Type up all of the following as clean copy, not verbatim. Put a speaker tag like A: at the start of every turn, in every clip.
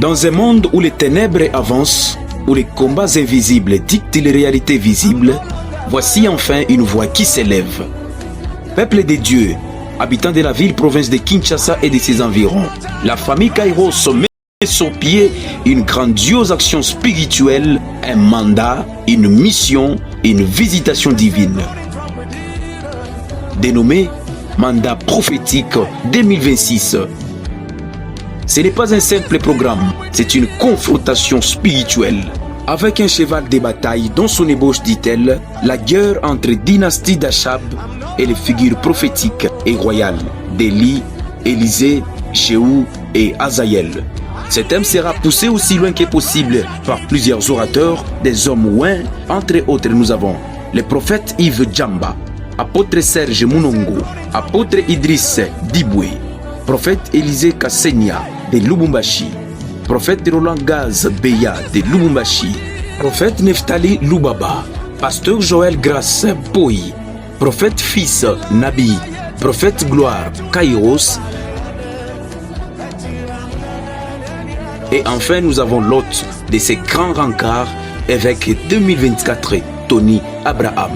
A: Dans un monde où les ténèbres avancent, où les combats invisibles dictent les réalités visibles, voici enfin une voix qui s'élève. Peuple des dieux, habitants de la ville-province de Kinshasa et de ses environs, la famille Kairos met sur pied une grandiose action spirituelle, un mandat, une mission, une visitation divine. Dénommé Mandat prophétique 2026. Ce n'est pas un simple programme, c'est une confrontation spirituelle. Avec un cheval de bataille dont son ébauche dit-elle, la guerre entre dynastie d'Achab et les figures prophétiques et royales d'Élie, Élisée, Jéhu et Azaël. Ce thème sera poussé aussi loin que possible par plusieurs orateurs, des hommes ouins. Entre autres, nous avons le prophète Yves Djamba, apôtre Serge Mounongo, apôtre Idriss Diboué, prophète Élisée Kassenia de Lubumbashi, prophète Roland Gaz Beya de Lubumbashi, prophète Neftali Lubaba, pasteur Joël Grasse Poi, prophète Fils Nabi, prophète Gloire Kairos. Et enfin, nous avons l'hôte de ces grands rencarts, évêque 2024, Tony Abraham.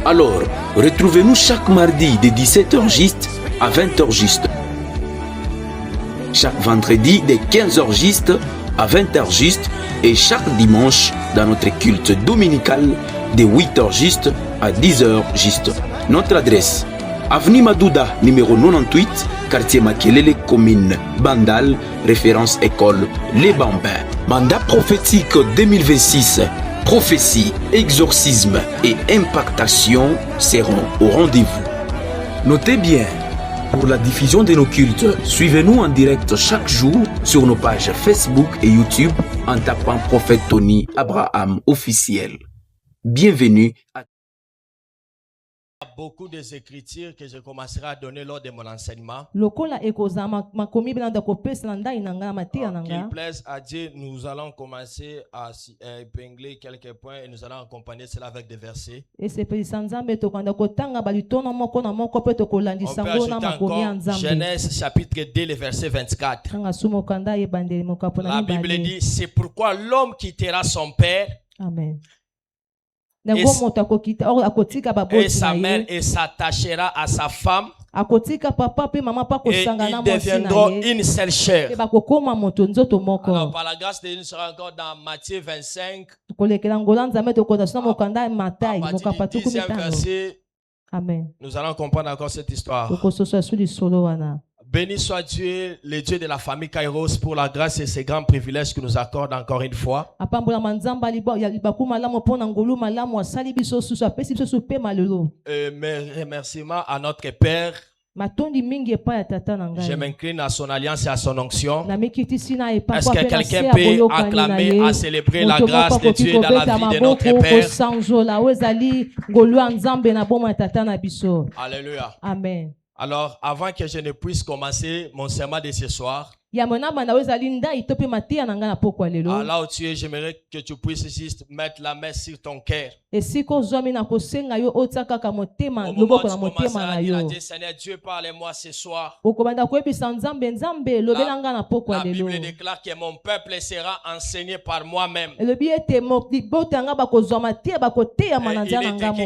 A: Alors, retrouvez-nous chaque mardi de 17h juste à 20h juste. Chaque vendredi de 15h juste à 20h juste et chaque dimanche dans notre culte dominical de 8h juste à 10h juste. Notre adresse, Avenue Madouda, numéro 98, quartier Makelele, commune Bandal, référence école Les Bambins. Mandat prophétique 2026, prophétie, exorcisme et impactation seront au rendez-vous. Notez bien, pour la diffusion de nos cultes, suivez-nous en direct chaque jour sur nos pages Facebook et YouTube en tapant Prophète Tony Abraham officiel. Bienvenue à
B: beaucoup des écritures que je commencerai à donner lors de mon enseignement. Qu'il plaise à Dieu, nous allons commencer à épingler quelques points et nous allons accompagner cela avec des versets. On peut ajouter encore Genèse chapitre 2, le verset 24. La Bible dit, c'est pourquoi l'homme quittera son père.
C: Amen.
B: Et sa mère et s'attachera à sa femme et ils deviendront une seule chair. Alors par la grâce de Dieu, nous serons encore dans Matthieu 25 à partir du 10e verset.
C: Amen.
B: Nous allons comprendre encore cette histoire. Béni soit Dieu, le Dieu de la famille Kairos, pour la grâce et ses grands privilèges qu'il nous accorde encore une fois. Mes remerciements à notre Père. Je m'incline à son alliance et à son onction. Est-ce que quelqu'un peut acclamer, à célébrer la grâce de Dieu dans la vie de notre Père? Alléluia.
C: Amen.
B: Alors, avant que je ne puisse commencer mon sermon de ce soir, là où tu es, j'aimerais que tu puisses juste mettre la main sur ton cœur. Au moment où tu commences à dire à Dieu, Seigneur Dieu, parle-moi ce soir. La Bible déclare que mon peuple sera enseigné par moi-même. Il est écrit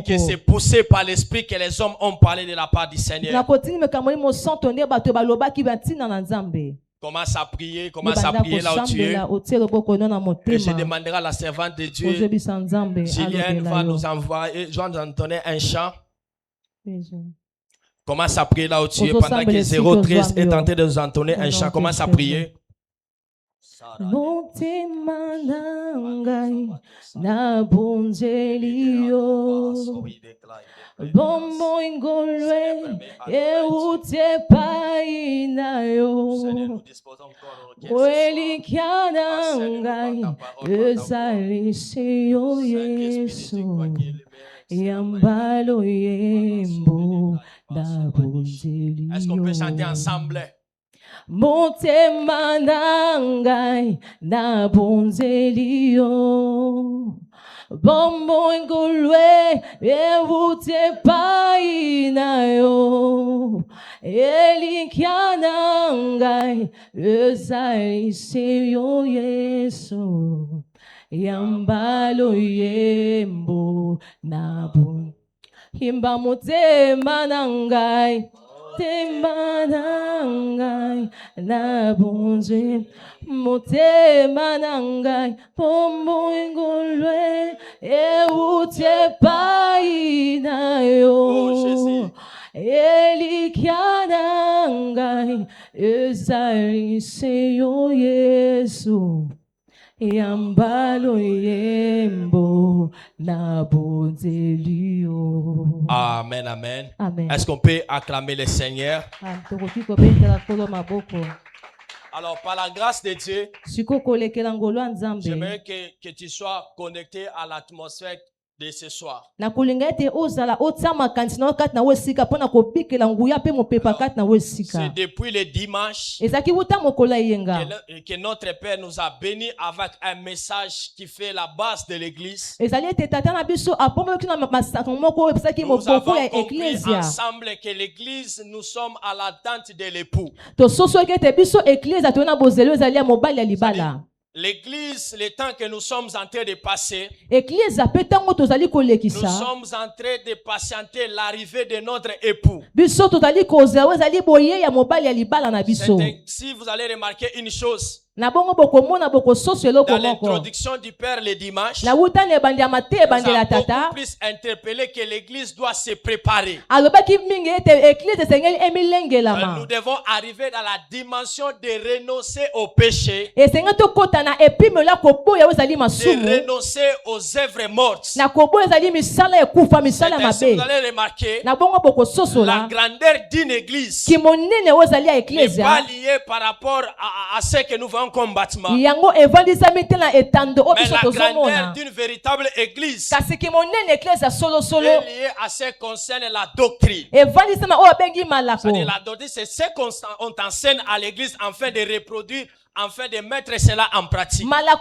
B: que c'est poussé par l'esprit que les hommes ont parlé de la part du Seigneur. Commence à prier là où tu es. Et je demanderai à la servante de Dieu, Julienne va nous envoyer, je vais nous entonner un chant. Commence à prier là où tu es pendant que 013 est en train de nous entonner un chant. Commence à prier.
C: Bombo ingolwe eute painayo kweli kyanangai ezalisio Yesu yambalo yembo dabonzelio.
B: Est-ce qu'on peut chanter ensemble?
C: Motema nangai nabonzelio bombo ngulwe evute painayo elikianangai ezaliseyo Yesu yambalo yembo nabu himba mutema nangai temanangai nabunze mutema nangai pombo ngolwe eute painayo elikianangai ezaliseyo Yesu yambalo yembo nabonzelio.
B: Amen, amen.
C: Amen.
B: Est-ce qu'on peut acclamer le Seigneur? Alors, par la grâce de Dieu, j'aimerais que tu sois connecté à l'atmosphère de ce soir.
C: C'est
B: depuis le dimanche que notre Père nous a bénis avec un message qui fait la base de l'église. Nous avons compris ensemble que l'église, nous sommes à l'attente de l'époux. L'église, le temps que nous sommes en train de passer, nous sommes en train de patienter l'arrivée de notre époux. Si vous allez remarquer une chose, dans l'introduction du Père le dimanche, nous avons beaucoup plus interpellé que l'église doit se préparer. Nous devons arriver dans la dimension de renoncer au péché, de renoncer aux œuvres mortes. C'est ainsi que vous allez remarquer la grandeur d'une église n'est pas liée par rapport à ce que nous voyons comme bâtiment, mais la grandeur d'une véritable église est liée à ce qui concerne la doctrine. C'est-à-dire la doctrine, c'est ce qu'on enseigne à l'église afin de reproduire, afin de mettre cela en pratique. Alors,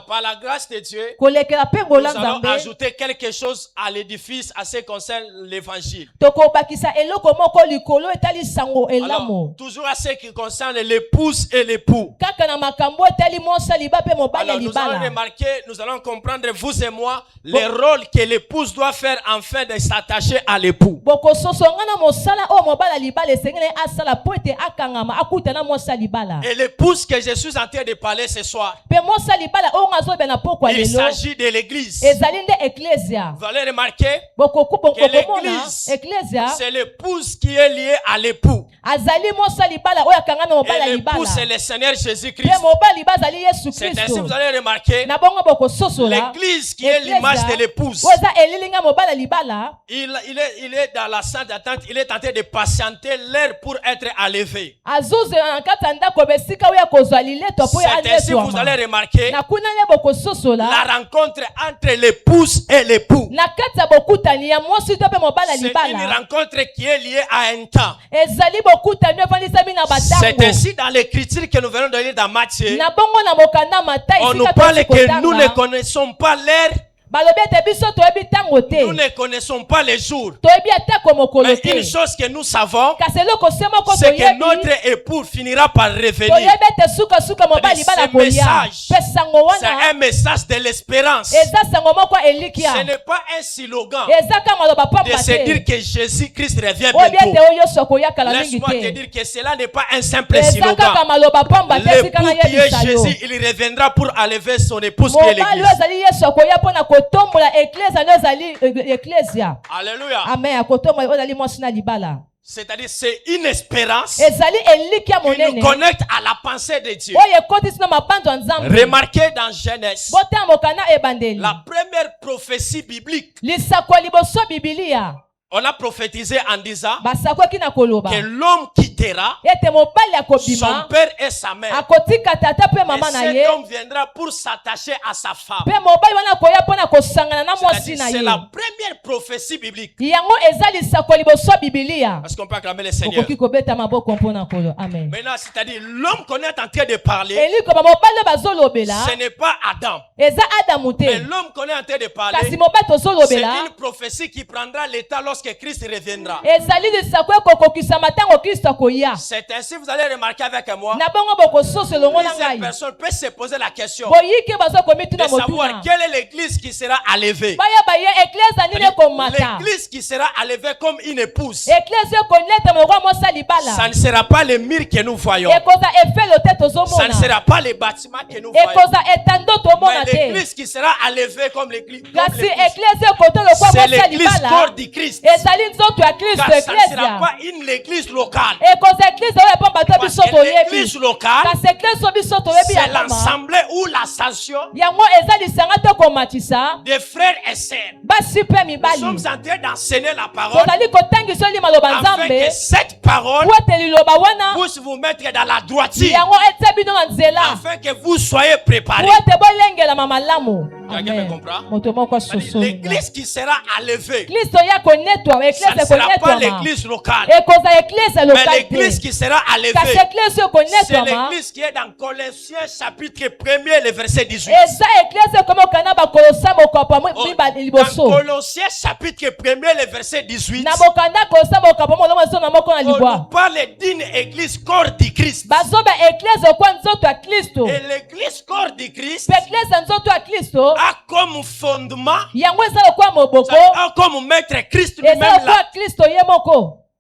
B: par la grâce de Dieu, nous allons ajouter quelque chose à l'édifice à ce qui concerne l'évangile. Alors, toujours à ce qui concerne l'épouse et l'époux. Alors, nous allons remarquer, nous allons comprendre, vous et moi, les rôles que l'épouse doit faire afin de s'attacher à l'époux. Et l'épouse que je suis en train de parler ce soir, il s'agit de l'église. Vous allez remarquer que l'église, c'est l'épouse qui est liée à l'époux. Et l'époux, c'est le Seigneur Jésus-Christ. C'est ainsi que vous allez remarquer l'église qui est l'image de l'épouse. Il est dans la salle d'attente, il est en train de patienter l'heure pour être enlevé. C'est ainsi que vous allez remarquer la rencontre entre l'épouse et l'époux. C'est une rencontre qui est liée à un temps. C'est ainsi dans l'écriture que nous venons de lire dans Matthieu. On nous parle que nous ne connaissons pas l'heure. Nous ne connaissons pas les jours. Mais une chose que nous savons, c'est que notre époux finira par revenir. Ce message, c'est un message de l'espérance. Ce n'est pas un slogan de se dire que Jésus-Christ revient bientôt. Laisse-moi te dire que cela n'est pas un simple slogan. L'époux qui est Jésus, il reviendra pour enlever son épouse qui est l'église. Alléluia. C'est-à-dire c'est une espérance qui nous connecte à la pensée de Dieu. Remarquez dans Genèse, la première prophétie biblique On a prophétisé en disant que l'homme quittera son père et sa mère. Et cet homme viendra pour s'attacher à sa femme. C'est la première prophétie biblique. Est-ce qu'on peut acclamer le Seigneur? Maintenant, c'est-à-dire l'homme qu'on est en train de parler, ce n'est pas Adam. Mais l'homme qu'on est en train de parler, c'est une prophétie qui prendra l'état lorsque Christ reviendra. C'est ainsi, vous allez remarquer avec moi, plusieurs personnes peuvent se poser la question de savoir quelle est l'église qui sera enlevée. L'église qui sera enlevée comme une épouse, ça ne sera pas les murs que nous voyons, ça ne sera pas les bâtiments que nous voyons, mais l'église qui sera enlevée comme l'église, c'est l'église corps du Christ. Car ça ne sera pas une église locale. Parce que l'église locale, c'est l'ensemble ou l'ascension des frères et sœurs. Nous sommes en train d'enseigner la parole afin que cette parole puisse vous mettre dans la droiture, afin que vous soyez préparés. Quelqu'un me comprend? L'église qui sera enlevée, ça ne sera pas l'église locale, mais l'église qui sera enlevée, c'est l'église qui est dans Colossiens chapitre 1er, le verset 18. Dans Colossiens chapitre 1er, le verset 18, on nous parle d'une église corps du Christ. Et l'église corps du Christ a comme fondement, a comme maître Christ lui-même,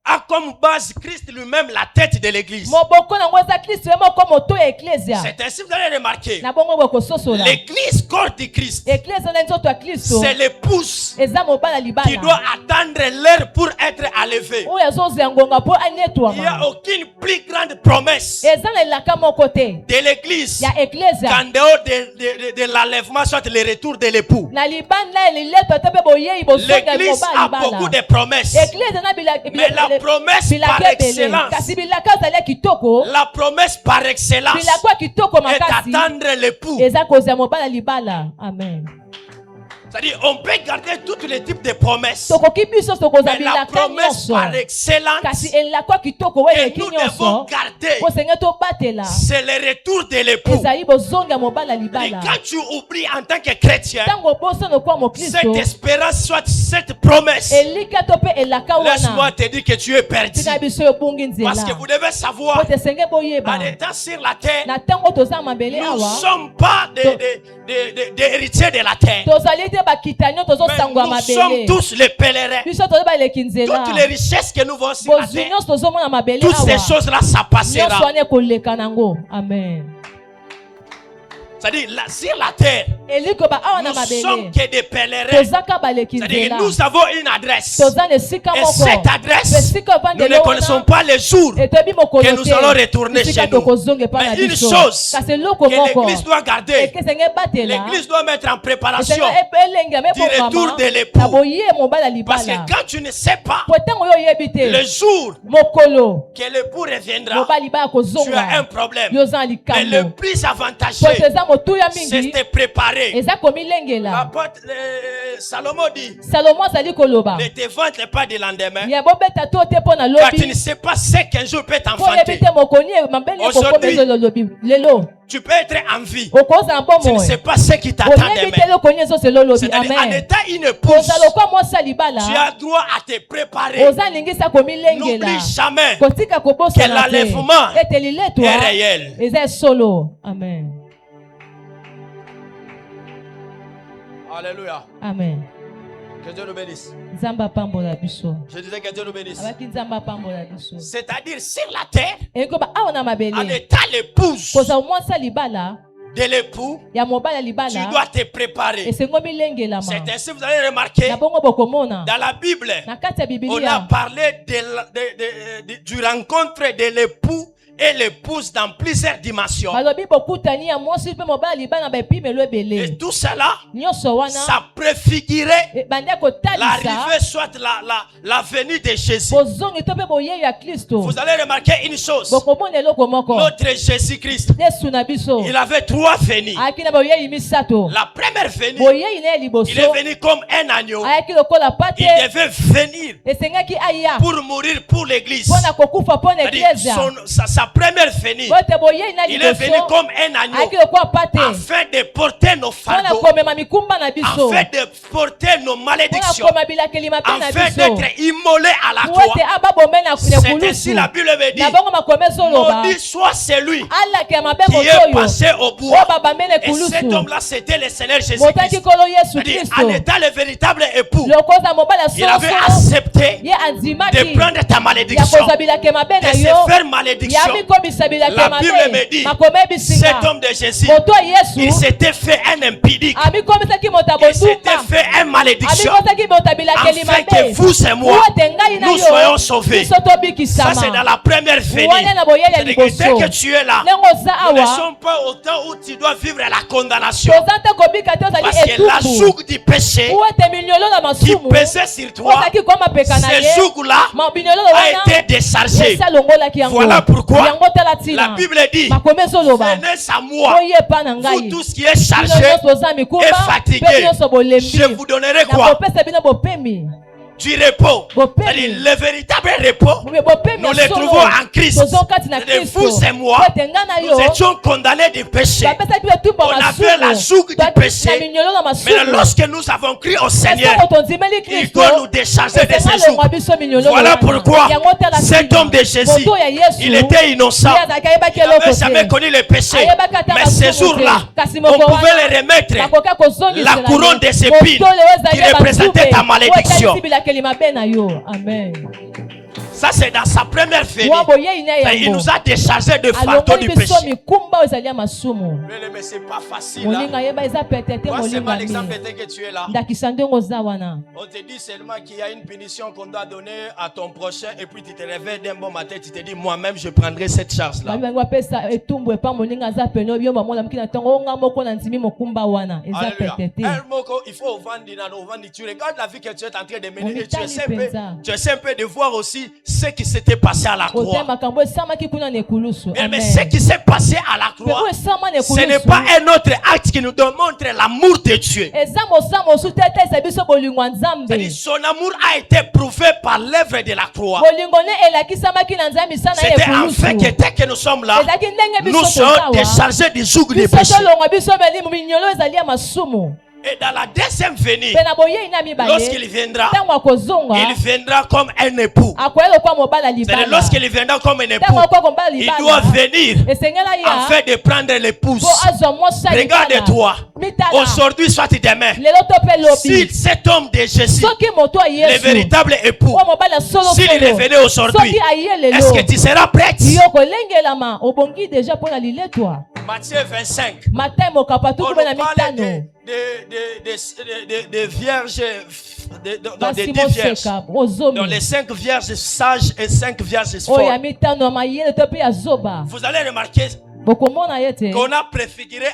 B: a comme base Christ lui-même la tête de l'église. C'est ainsi que vous allez remarquer, l'église corps du Christ, c'est l'épouse qui doit attendre l'heure pour être enlevée. Il n'y a aucune plus grande promesse de l'église qu'en dehors de l'enlèvement, soit le retour de l'époux. L'église a beaucoup de promesses, mais la promesse par excellence, la promesse par excellence est d'attendre l'époux. C'est-à-dire, on peut garder tous les types de promesses, mais la promesse par excellence que nous devons garder, c'est le retour de l'époux. Et quand tu oublies en tant que chrétien cette espérance, soit cette promesse, laisse-moi te dire que tu es perdu. Parce que vous devez savoir, en étant sur la terre, nous ne sommes pas des héritiers de la terre. Mais nous sommes tous les pèlerins. Toutes les richesses que nous voyons sur la terre, toutes ces choses-là, ça passera.
C: Amen.
B: C'est-à-dire, sur la terre, nous sommes que des pèlerins. C'est-à-dire, nous avons une adresse. Et cette adresse, nous ne connaissons pas les jours que nous allons retourner chez nous. Mais une chose que l'église doit garder, l'église doit mettre en préparation du retour de l'époux. Parce que quand tu ne sais pas le jour que l'époux reviendra, tu as un problème. Mais le plus avantageux, c'est de préparer. Salomon dit, ne te vante pas du lendemain, car tu ne sais pas ce qu'un jour peut t'enfanter. Aujourd'hui, tu peux être en vie, tu ne sais pas ce qui t'attend demain. C'est-à-dire, en étant une épouse, tu as droit à te préparer. N'oublie jamais que l'enlèvement est réel.
C: Amen.
B: Alléluia.
C: Amen.
B: Que Dieu nous bénisse. Je disais que Dieu nous bénisse. C'est-à-dire sur la terre, en étant l'épouse de l'époux, tu dois te préparer. C'est ainsi que vous allez remarquer, dans la Bible, on a parlé du rencontre de l'époux et l'épouse dans plusieurs dimensions. Et tout cela, ça préfigurait l'arrivée, soit la venue de Jésus. Vous allez remarquer une chose. Notre Jésus-Christ, il avait 3 venues. La première venue, il est venu comme un agneau. Il devait venir pour mourir pour l'église. Sa première venue, il est venu comme un agneau afin de porter nos fardeaux, afin de porter nos malédictions, afin d'être immolé à la croix. C'est ainsi la Bible me dit, maudit soit celui qui est passé au bout. Et cet homme-là, c'était le Seigneur Jésus-Christ. En étant le véritable époux, il avait accepté de prendre ta malédiction, de se faire malédiction. La Bible me dit, cet homme de Jésus, il s'était fait un impudique, il s'était fait un malédiction, afin que vous et moi, nous soyons sauvés. Ça, c'est dans la première venue. Dès que tu es là, nous ne sommes pas au temps où tu dois vivre la condamnation. Parce que la joug du péché qui pesait sur toi, ce joug-là a été déchargé. Voilà pourquoi la Bible dit, venez à moi, vous tous qui êtes chargés et fatigués, je vous donnerai quoi? Du repos. Le véritable repos, nous le trouvons en Christ. Vous et moi, nous étions condamnés du péché. On avait la joug du péché. Mais lorsque nous avons cru au Seigneur, il doit nous décharger de ces jougs. Voilà pourquoi cet homme de Jésus, il était innocent. Il n'avait jamais connu le péché. Mais ces jours-là, on pouvait le remettre la couronne des épines qui représentait ta malédiction.
C: Amen.
B: Ça, c'est dans sa première venue. Il nous a déchargé de fardeau du péché. Mais c'est pas facile. Moi, c'est pas l'exemple que tu es là. On te dit seulement qu'il y a une punition qu'on doit donner à ton prochain, et puis tu te réveilles d'un bon matin, tu te dis, moi-même, je prendrai cette charge-là. Il faut vendre. Tu regardes la vie que tu es en train de mener et tu essaies un peu de voir aussi ce qui s'était passé à la croix. Mais ce qui s'est passé à la croix, ce n'est pas un autre acte qui nous démontre l'amour de Dieu. Son amour a été prouvé par l'œuvre de la croix. C'était en fait que dès que nous sommes là, nous sommes déchargés du joug du péché. Et dans la deuxième venue, lorsqu'il viendra comme un époux. Lorsqu'il viendra comme un époux, il doit venir afin de prendre l'épouse. Regarde-toi, aujourd'hui soit demain, si cet homme de Jésus, le véritable époux, s'il revenait aujourd'hui, est-ce que tu seras prête? Matthieu 25, on parle de vierges, de 10 vierges. Donc les 5 vierges sages et 5 vierges folles. Vous allez remarquer qu'on a préfiguré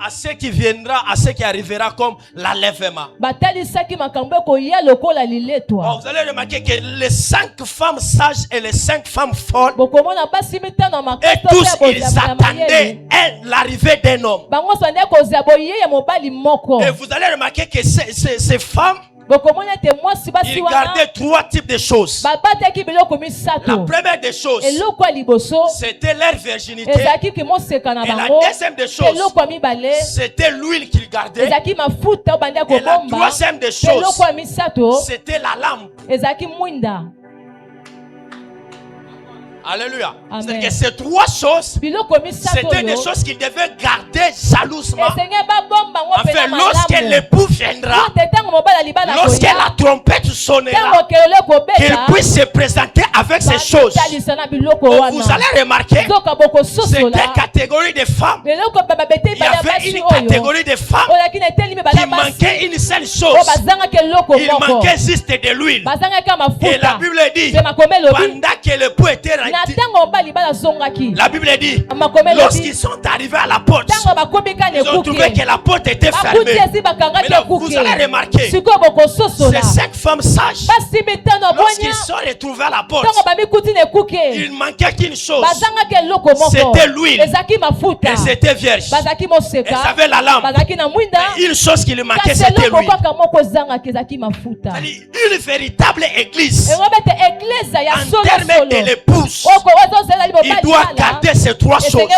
B: à ce qui viendra, à ce qui arrivera comme l'enlèvement. Vous allez remarquer que les 5 femmes sages et les 5 femmes folles, et tous ils attendaient l'arrivée d'un homme. Et vous allez remarquer que ces femmes, ils gardaient 3 types de choses. La première des choses, c'était leur virginité. Et la deuxième des choses, c'était l'huile qu'ils gardaient. Et la troisième des choses, c'était la lampe. Alléluia. C'est que ces 3 choses, c'était des choses qu'ils devaient garder jalousement. Enfin, lorsque l'époux viendra, lorsque la trompette sonnera, qu'il puisse se présenter avec ces choses. Vous allez remarquer, c'est 2 catégories de femmes. Il y avait une catégorie de femmes qui manquait une seule chose. Il manquait juste de l'huile. Et la Bible dit, pendant que l'époux était La Bible dit, lorsqu'ils sont arrivés à la porte, ils ont trouvé que la porte était fermée. Mais vous allez remarquer, ces 5 femmes sages, lorsqu'ils sont retrouvés à la porte, il manquait qu'une chose, c'était l'huile, et c'était vierge, et ça avait la lampe. Mais une chose qui lui manquait, c'était l'huile. Une véritable église, en termes de l'épouse, il doit garder ces 3 choses.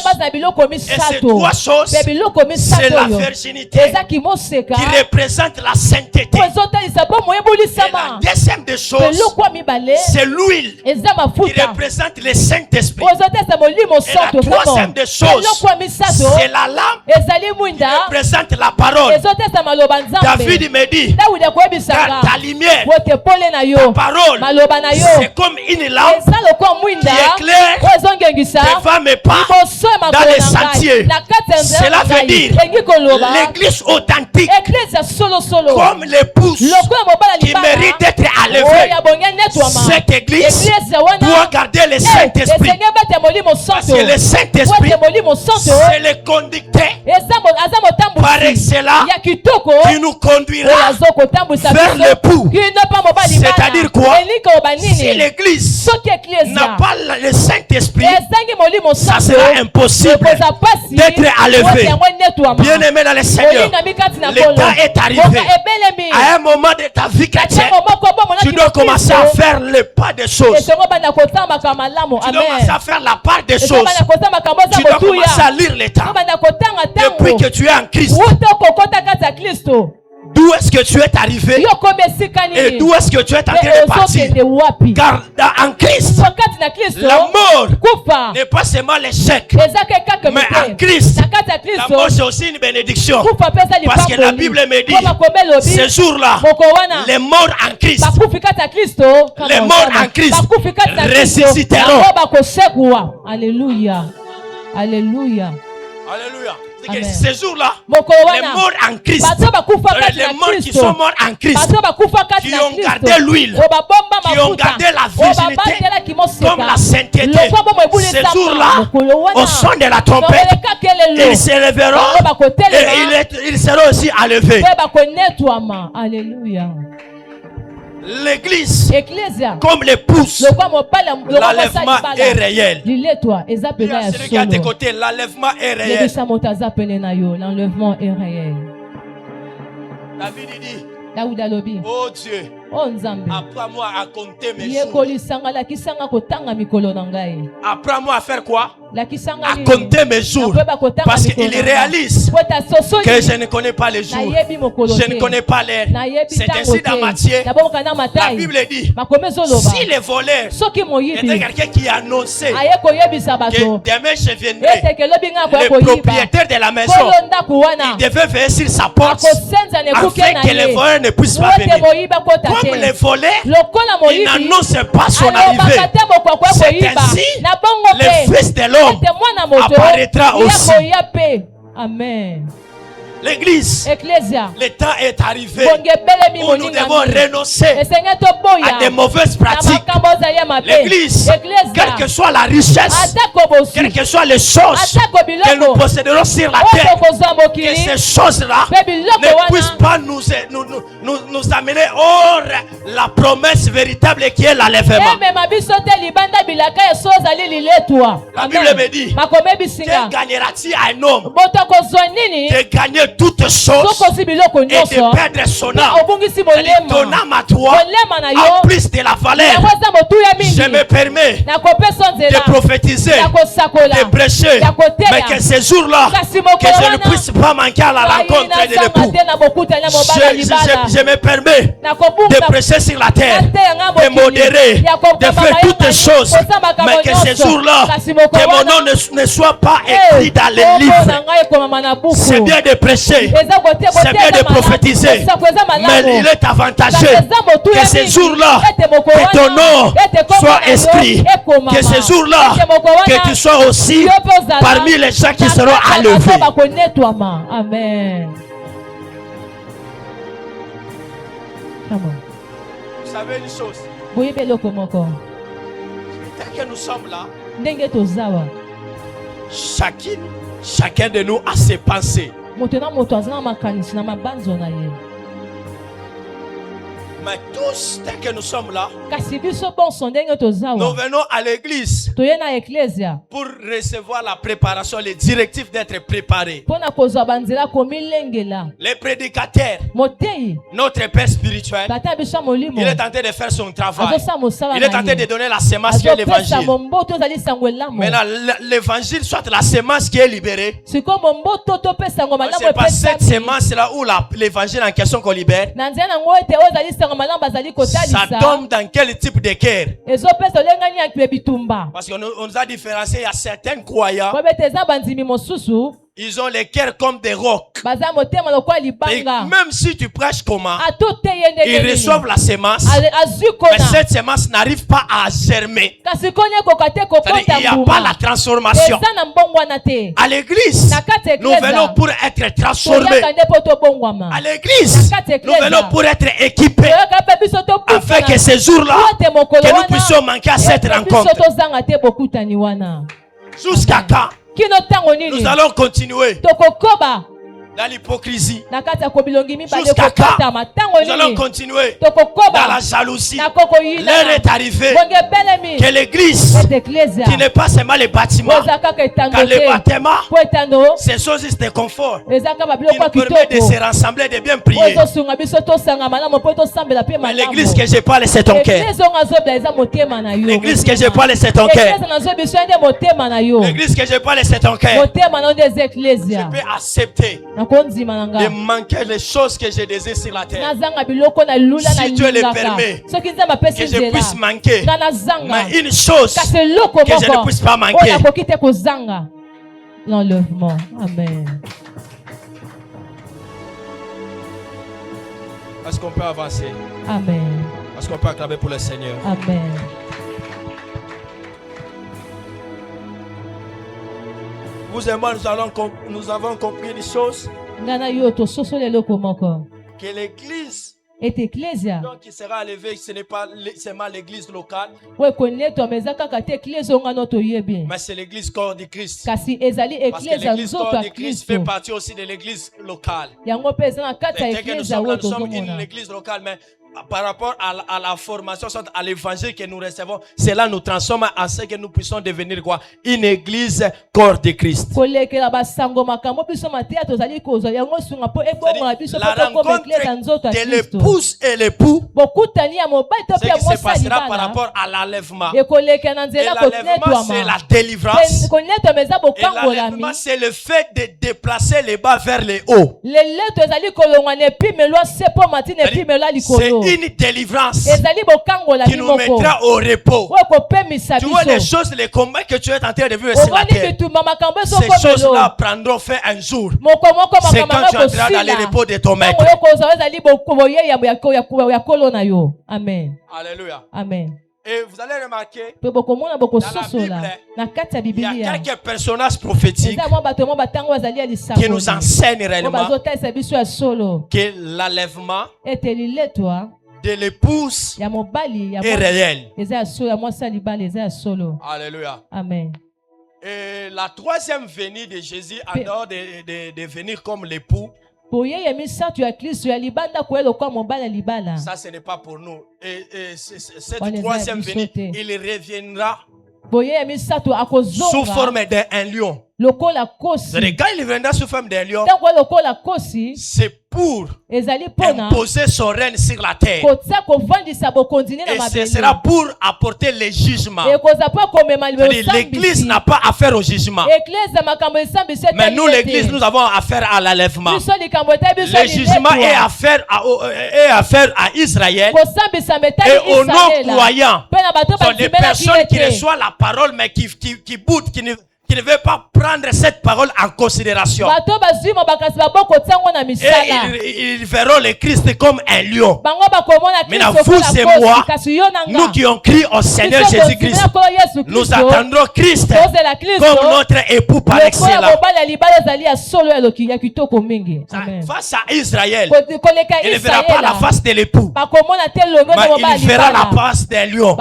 B: Et ces 3 choses, c'est la virginité qui représente la sainteté. Et la deuxième des choses, c'est l'huile qui représente le Saint-Esprit. Et la troisième des choses, c'est la lampe qui représente la parole. David me dit, car ta lumière, ta parole, c'est comme une lampe qui éclaire devant mes pas dans les sentiers. Cela veut dire l'église authentique, comme l'épouse qui mérite d'être enlevée. Cette église doit garder le Saint-Esprit, parce que le Saint-Esprit, c'est le conducteur par excellence qui nous conduira vers l'époux. C'est-à-dire quoi? Si l'église n'a pas le Saint-Esprit, ça sera impossible d'être enlevé. Bien aimé dans le Seigneur, le temps est arrivé. À un moment de ta vie chrétienne, tu dois commencer à faire le pas des choses. Tu dois commencer à faire la part des choses. Tu dois commencer à lire les temps. Depuis que tu es en Christ, d'où est-ce que tu es arrivé et d'où est-ce que tu es en train de partir? Car en Christ, la mort n'est pas seulement l'échec, mais en Christ, la mort c'est aussi une bénédiction. Parce que la Bible me dit, ce jour-là, les morts en Christ, ressusciteront.
C: Alléluia. Alléluia.
B: Alléluia. Ces jours-là, les morts en Christ, les morts qui sont morts en Christ, qui ont gardé l'huile, qui ont gardé la virginité comme la sainteté, ces jours-là, au son de la trompette, ils s'élèveront et ils seront aussi enlevés.
C: Alléluia.
B: L'église, comme l'épouse, l'enlèvement est réel. Celui qui est à tes côtés, l'enlèvement est réel.
C: L'enlèvement est réel.
B: David dit, oh Dieu, apprends-moi à compter mes jours. Apprends-moi à faire quoi? À compter mes jours. Parce qu'il réalise que je ne connais pas les jours, je ne connais pas l'heure. C'est ainsi dans Matthieu. La Bible dit, si les voleurs étaient quelqu'un qui annonçait que demain je viendrai, le propriétaire de la maison, il devait veiller sur sa porte afin que les voleurs ne puissent pas venir. Comme les voleurs, il n'annonce pas son arrivée. C'est ainsi le Fils de l'homme apparaîtra aussi.
C: Amen.
B: L'église, le temps est arrivé où nous devons renoncer à des mauvaises pratiques. L'église, quelle que soit la richesse, quelles que soient les choses que nous posséderons sur la terre, que ces choses-là ne puissent pas nous amener hors la promesse véritable qui est l'enlèvement. La Bible me dit, que gagnera-t-il à un homme de gagner toutes choses et de perdre son âme, ton âme à toi en plus de la valeur? Je me permets de prophétiser, de prêcher, mais que ces jours-là, que je ne puisse pas manquer à la rencontre de l'époux. Je me permets de prêcher sur la terre, de modérer, de faire toutes les choses, mais que ces jours-là, que mon nom ne soit pas écrit dans les livres. C'est bien de prêcher, c'est bien de prophétiser, mais il est avantageux que ces jours-là, que ton nom soit inscrit, que ces jours-là, que tu sois aussi parmi les gens qui seront enlevés.
C: Amen.
B: Vous savez une chose, dès que nous sommes là, Chacun de nous a ses pensées. Mais tous, dès que nous sommes là, nous venons à l'église pour recevoir la préparation, les directives d'être préparés. Les prédicateurs, notre Père spirituel, il est tenté de faire son travail. Il est tenté de donner la sémence qui est l'évangile. Maintenant, l'évangile, soit la sémence qui est libérée. C'est pas cette sémence-là où l'évangile en question qu'on libère. Ça tombe dans quel type de cœur? Parce qu'on nous a différencié, il y a certains croyants, ils ont les cœurs comme des rocs. Et même si tu prêches comment, ils reçoivent la sémence, mais cette sémence n'arrive pas à germer. C'est-à-dire, il n'y a pas la transformation. À l'église, nous venons pour être transformés. À l'église, nous venons pour être équipés, afin que ces jours-là, que nous puissions manquer à cette rencontre. Jusqu'à quand? Nous allons continuer dans l'hypocrisie. Jusqu'à quand? Nous allons continuer dans la jalousie. L'heure est arrivée que l'église, qui n'est pas seulement les bâtiments, car les bâtiments, ces choses de confort, qui nous permet de se rassembler, de bien prier. Mais l'église que je parle, c'est ton cœur. L'église que je parle, c'est ton cœur. L'église que je parle, c'est ton cœur. Je peux accepter de manquer les choses que je désire sur la terre. Si Dieu le permet, que je puisse manquer, mais une chose que je ne puisse pas manquer.
C: L'enlèvement. Amen.
B: Est-ce qu'on peut avancer?
C: Amen.
B: Est-ce qu'on peut acclamer pour le Seigneur?
C: Amen.
B: Vous et moi, nous avons compris une chose. Que l'église, donc qui sera élevée, ce n'est pas seulement l'église locale, mais c'est l'église corps du Christ. Parce que l'église corps du Christ fait partie aussi de l'église locale. C'est que nous sommes une église locale, mais par rapport à la formation, à l'évangile que nous recevons, cela nous transforme à ce que nous puissions devenir quoi? Une église corps de Christ. La rencontre de l'épouse et l'époux, ce qui se passera par rapport à l'enlèvement. Et l'enlèvement, c'est la délivrance. Et l'enlèvement, c'est le fait de déplacer les bas vers les hauts. C'est une délivrance qui nous mettra au repos. Tu vois les choses, les combats que tu es en train de vivre sur la terre, ces choses-là prendront fin un jour. C'est quand tu entreras dans le repos de ton maître.
C: Amen.
B: Alléluia.
C: Amen.
B: Et vous allez remarquer,
C: dans
B: la Bible, il y a quelques personnages prophétiques qui nous enseignent réellement que l'enlèvement de l'épouse est réel. Alléluia.
C: Amen.
B: Et la troisième venue de Jésus, en dehors de venir comme l'époux, ça, ce n'est pas pour nous. Et cette troisième venue, il reviendra sous forme d'un lion. Quand il viendra sous forme d'un lion, c'est pour imposer son règne sur la terre. Et ce sera pour apporter les jugements. L'église n'a pas affaire au jugement. Mais nous, l'église, nous avons affaire à l'enlèvement. Le jugement est affaire à Israël et aux non-croyants. Ce sont les personnes qui reçoivent la parole mais qui boudent, qui ne veut pas prendre cette parole en considération. Et ils verront le Christ comme un lion. Maintenant, vous et moi, nous qui ont crié au Seigneur Jésus-Christ, nous attendrons Christ comme notre époux par excellence. Face à Israël, il ne verra pas la face de l'époux, mais il verra la face d'un lion.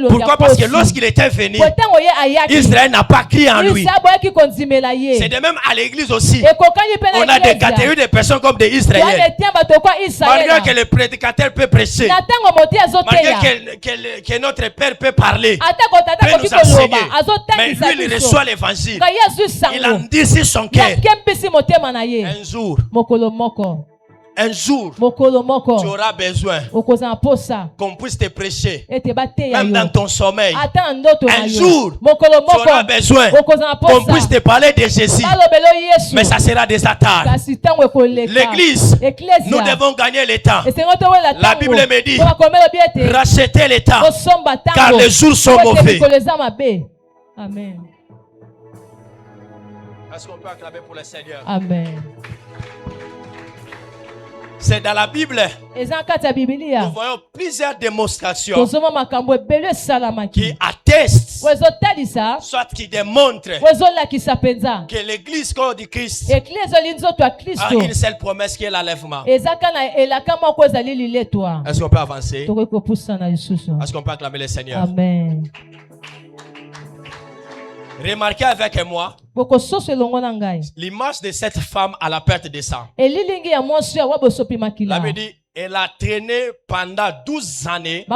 B: Pourquoi? Parce que lorsqu'il était venu, Israël n'a pas crié en lui. C'est de même à l'église aussi. On a des catégories de personnes comme des Israéliens. Malgré que le prédicateur peut prêcher, malgré que notre Père peut parler, peut nous enseigner, mais lui, il reçoit l'évangile. Il en dit sur son cœur. Un jour, tu auras besoin qu'on puisse te prêcher, même dans ton sommeil. Un jour, tu auras besoin qu'on puisse te parler de Jésus, mais ça sera déjà tard. L'église, nous devons gagner le temps. La Bible me dit, rachetez le temps, car les jours sont mauvais.
C: Amen.
B: Est-ce qu'on peut acclamer pour le Seigneur?
C: Amen.
B: C'est dans la Bible. Nous voyons plusieurs démonstrations qui attestent, soit qui démontrent que l'église corps du Christ a une seule promesse qui est l'enlèvement. Est-ce qu'on peut avancer? Est-ce qu'on peut acclamer le Seigneur?
C: Amen.
B: Remarquez avec moi l'image de cette femme à la perte de sang. La Bible dit, elle a traîné pendant 12 années.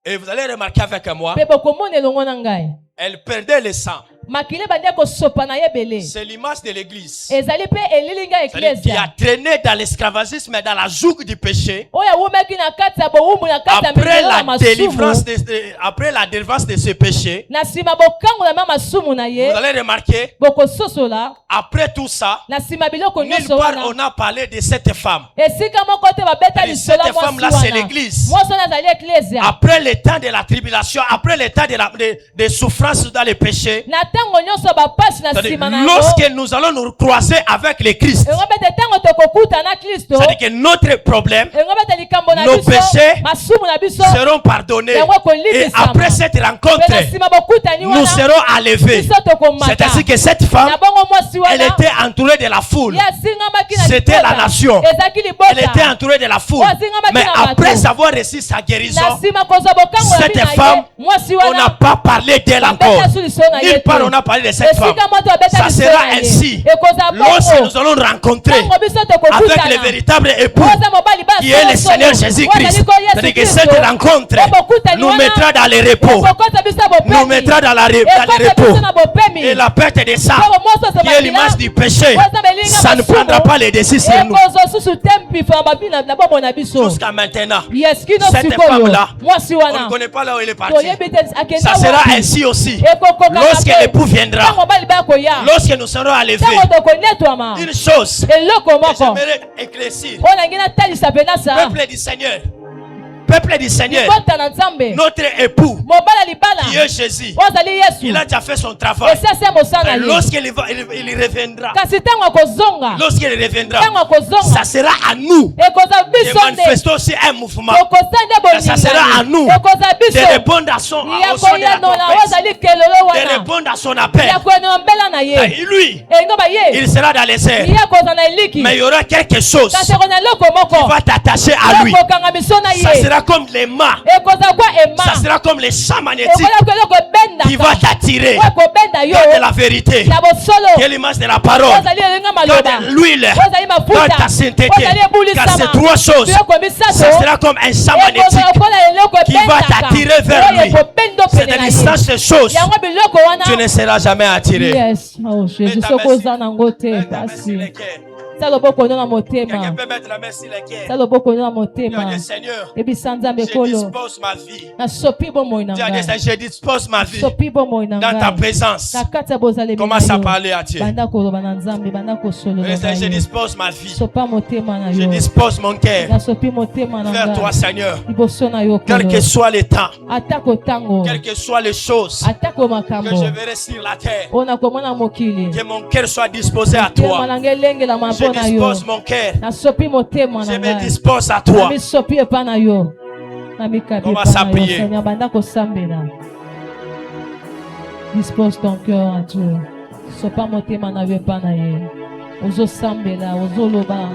B: Et vous allez remarquer avec moi, elle perdait le sang. C'est l'image de l'église qui a traîné dans l'esclavagisme et dans la joug du péché. Après la délivrance de ce péché, vous allez remarquer, après tout ça, nulle part on a parlé de cette femme. Cette femme-là, c'est l'église. Après le temps de la tribulation, après le temps de souffrance dans le péché, lorsque nous allons nous croiser avec le Christ, c'est-à-dire que notre problème, nos péchés seront pardonnés. Et après cette rencontre, nous serons enlevés. C'est-à-dire que cette femme, elle était entourée de la foule. C'était la nation. Elle était entourée de la foule. Mais après avoir reçu sa guérison, cette femme, on n'a pas parlé d'elle encore. Nulle part on a parlé de cette femme. Ça sera ainsi lorsque nous allons rencontrer avec le véritable époux qui est le Seigneur Jésus-Christ. C'est-à-dire que cette rencontre nous mettra dans le repos. Nous mettra dans le repos. Et la perte de sang, qui est l'image du péché, ça ne prendra pas les dessus sur nous. Jusqu'à maintenant, cette femme-là, on ne connaît pas là où elle est partie. Ça sera ainsi aussi lorsque l'époux viendra, lorsque nous serons enlevés. Une chose que j'aimerais éclaircir, peuple du Seigneur, peuple du Seigneur, notre époux qui est Jésus, il a déjà fait son travail. Lorsqu'il reviendra, ça sera à nous de manifester aussi un mouvement. Ça sera à nous de répondre à son appel, de répondre à son appel. Et lui, il sera dans les airs, mais il y aura quelque chose qui va t'attacher à lui. Ça sera comme les mâts, ça sera comme les champs magnétiques qui va t'attirer dans la vérité, qui est l'image de la parole, dans l'huile, dans ta sainteté. Car ces trois choses, ça sera comme un champ magnétique qui va t'attirer vers lui. C'est de l'instant ces choses, tu ne seras jamais attiré. Quelqu'un peut mettre la main sur les cœurs. Seigneur, je dispose ma vie. Je dispose ma vie dans ta présence. Commence à parler à Dieu. Je dispose ma vie. Je dispose mon cœur vers toi, Seigneur. Quel que soit le temps, quelles que soient les choses que je verrai sur la terre, que mon cœur soit disposé à toi. Je dispose mon cœur. Je me dispose à toi. Commence à prier.
C: Dispose ton cœur à Dieu. Sopa motema na yo pa na ye. Ozo sambela, ozo loba.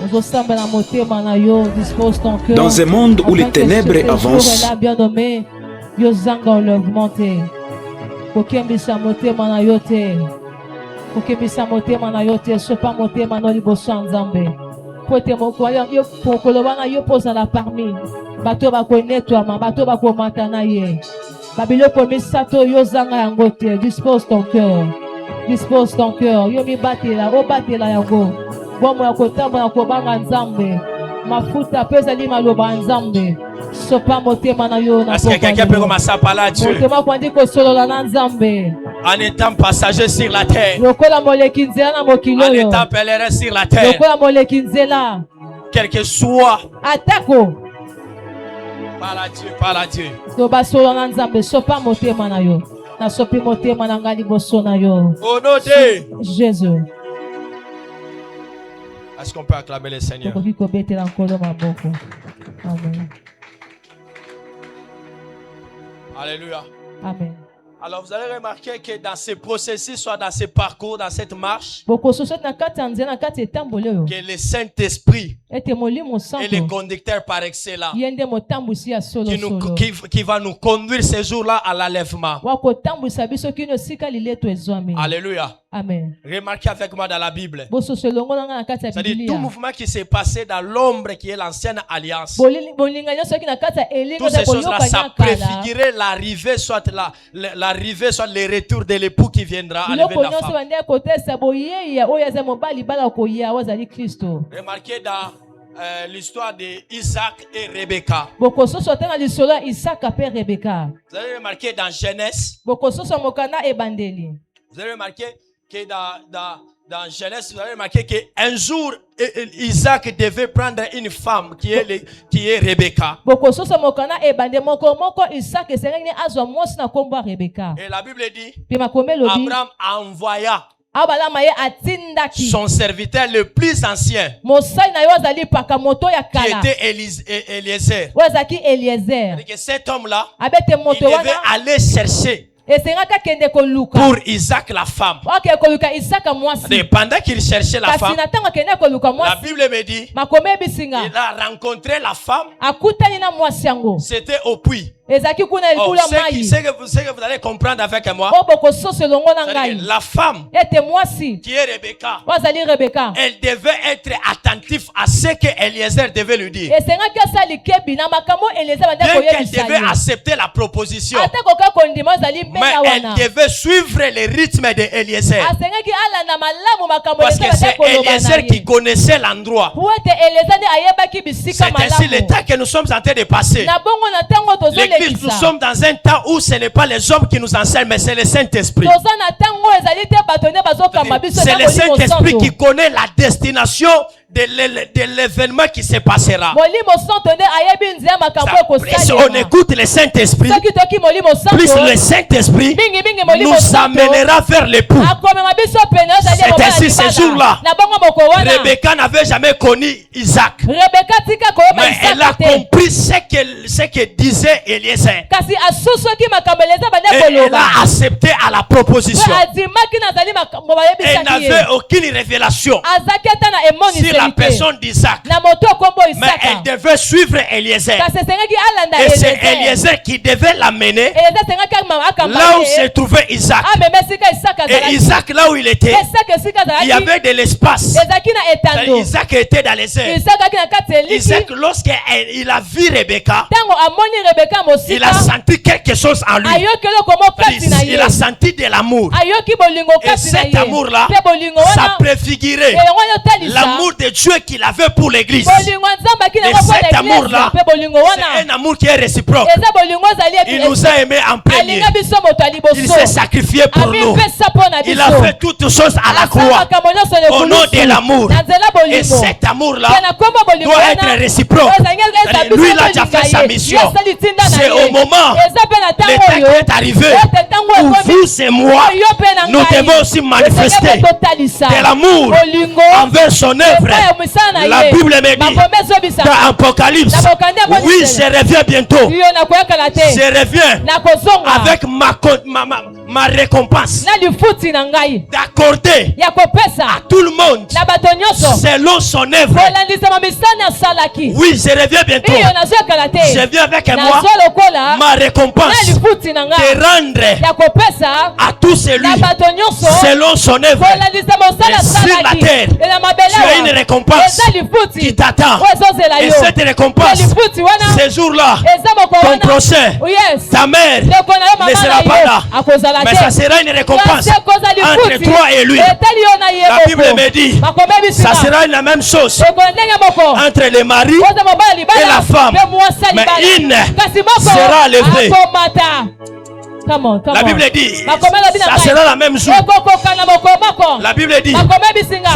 C: Ozo sambela motema na yo. Dispose ton cœur.
A: Dans un monde où les ténèbres avancent,
C: bien nommé, yo zanga enlèvement te. Kokembisa motema na yo te. Kokembisa motema na yo te. Sopa motema no liboso nzambe. Pote mokoya yo pokoloba na yo posa la parmi. Bato ba ko nettoiement, bato ba ko matana ye. Babiloko misato yo zanga yango te. Dispose ton cœur. Dispose ton cœur. Yo mi batela, o batela yango. Bomo ya kotamba na kobanga nzambe. Mafuta pesa li maloba nzambe. Sopa motema na yo na.
B: Est-ce que quelqu'un peut commencer à parler à Dieu?
C: Motema kwandi ko solo na nzambe.
B: En étant passager sur la terre.
C: Lokola moleki nzela na mokilo yo.
B: En étant pèlerin sur la terre.
C: Lokola moleki nzela.
B: Quel que soit.
C: Atako.
B: Parle à Dieu, parle à Dieu.
C: Soba solo na nzambe, sopa motema na yo. Na sopi motema na ngali boso na yo.
B: Au nom de
C: Jésus.
B: Est-ce qu'on peut acclamer le Seigneur?
C: Amen.
B: Alléluia.
C: Amen.
B: Alors vous allez remarquer que dans ce processus, soit dans ce parcours, dans cette marche, que le Saint-Esprit est le conducteur par excellence qui va nous conduire ces jours-là à l'enlèvement. Alléluia.
C: Amen.
B: Remarquez avec moi dans la Bible. C'est-à-dire tout mouvement qui s'est passé dans l'ombre qui est l'ancienne alliance. Toutes ces choses-là, ça préfigurait l'arrivée, soit l'arrivée, soit le retour de l'époux qui viendra à l'élever la femme. Remarquez dans l'histoire d'Isaac et Rebecca. Vous avez remarqué dans Genèse. Vous avez remarqué que dans Genèse, vous avez remarqué qu'un jour, Isaac devait prendre une femme qui est Rebecca. Et la Bible dit, Abraham envoya son serviteur le plus ancien, qui était Eliezer. C'est-à-dire que cet homme-là, il devait aller chercher pour Isaac la femme. Et pendant qu'il cherchait la femme, la Bible me dit, il a rencontré la femme. C'était au puits. Ce que vous allez comprendre avec moi, la femme qui est Rebecca, elle devait être attentive à ce que Eliezer devait lui dire. Bien qu'elle devait accepter la proposition, mais elle devait suivre le rythme de Eliezer. Parce que c'est Eliezer qui connaissait l'endroit. C'est ainsi le temps que nous sommes en train de passer. Nous sommes dans un temps où ce n'est pas les hommes qui nous enseignent, mais c'est le Saint-Esprit. C'est le Saint-Esprit qui connaît la destination de l'événement qui se passera. Plus on écoute le Saint-Esprit, plus le Saint-Esprit nous amènera vers l'époux. C'est ainsi ce jour-là. Rebecca n'avait jamais connu Isaac, mais elle a compris ce que disait Eliezer. Et elle a accepté à la proposition. Elle n'avait aucune révélation sur la personne d'Isaac. Mais elle devait suivre Eliezer. Et c'est Eliezer qui devait l'amener là où se trouvait Isaac. Et Isaac, là où il était, il y avait de l'espace. Isaac était dans les airs. Isaac, lorsqu'il a vu Rebecca, il a senti quelque chose en lui. Il a senti de l'amour. Et cet amour-là, ça préfigurait l'amour de Dieu qu'il avait pour l'église. Et cet amour-là, c'est un amour qui est réciproque. Il nous a aimés en premier. Il s'est sacrifié pour nous. Il a fait toutes choses à la croix au nom de l'amour. Et cet amour-là doit être réciproque. Lui, il a déjà fait sa mission. C'est au moment, le temps est arrivé, où vous et moi, nous devons aussi manifester de l'amour envers son œuvre. La Bible me dit dans Apocalypse, oui, je reviens bientôt. Je reviens avec ma récompense, d'accorder à tout le monde selon son œuvre. Oui, je reviens bientôt. Je viens avec moi ma récompense, de rendre à tout celui selon son œuvre. Et sur la terre, tu as une récompense qui t'attend. Et cette récompense, ce jour-là, ton prochain, ta mère ne sera pas là. Mais ça sera une récompense entre toi et lui. La Bible me dit, ça sera la même chose entre le mari et la femme. Mais une sera levée. La Bible dit, ça sera la même jour. La Bible dit, ça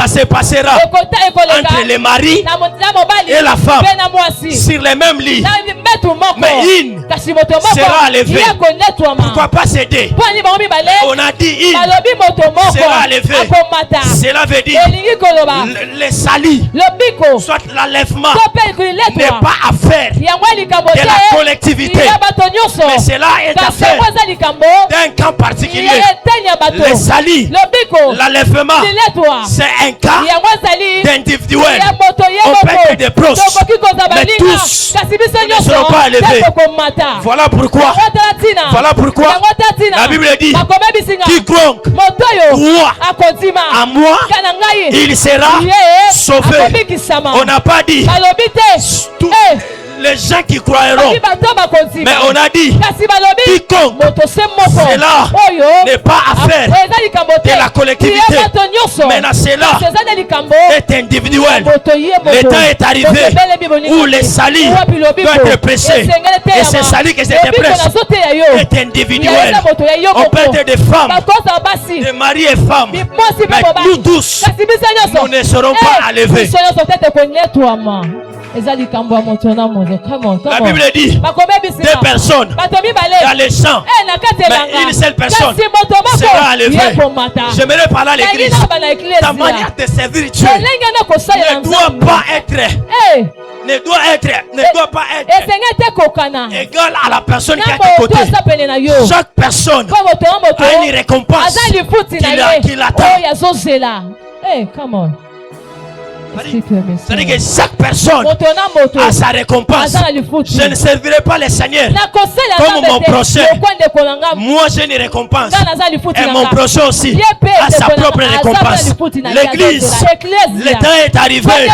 B: se passera entre le mari et la femme sur les mêmes lits. Mais une sera levée. Pourquoi pas s'aider? On a dit une sera levée. Cela veut dire le salut, soit l'enlèvement, n'est pas affaire de la collectivité, mais cela est affaire d'un camp particulier. Le salut, l'enlèvement, c'est un cas d'individuel. On peut être des proches, mais tous ne seront pas élevés. Voilà pourquoi la Bible dit, quiconque croit à moi, il sera sauvé. On n'a pas dit tous les gens qui croiront, mais on a dit quiconque, cela n'est pas affaire de la collectivité, mais cela est individuel. Le temps est arrivé où le salut doit être prêché, et ce salut que je te prêche est individuel. On peut être des femmes, des maris et femmes, mais nous tous, nous ne serons pas enlevés. La Bible dit deux personnes dans les champs, mais une seule personne sera enlevée. J'aimerais parler à l'église. Ta manière de servir Dieu ne doit pas être égal à la personne qui est à tes côtés. Chaque personne a une récompense qui l'attend.
C: Hey, come on.
B: C'est-à-dire que chaque personne a sa récompense. Je ne servirai pas le Seigneur comme mon prochain. Moi j'ai une récompense et mon prochain aussi a sa propre récompense. L'église, le temps est arrivé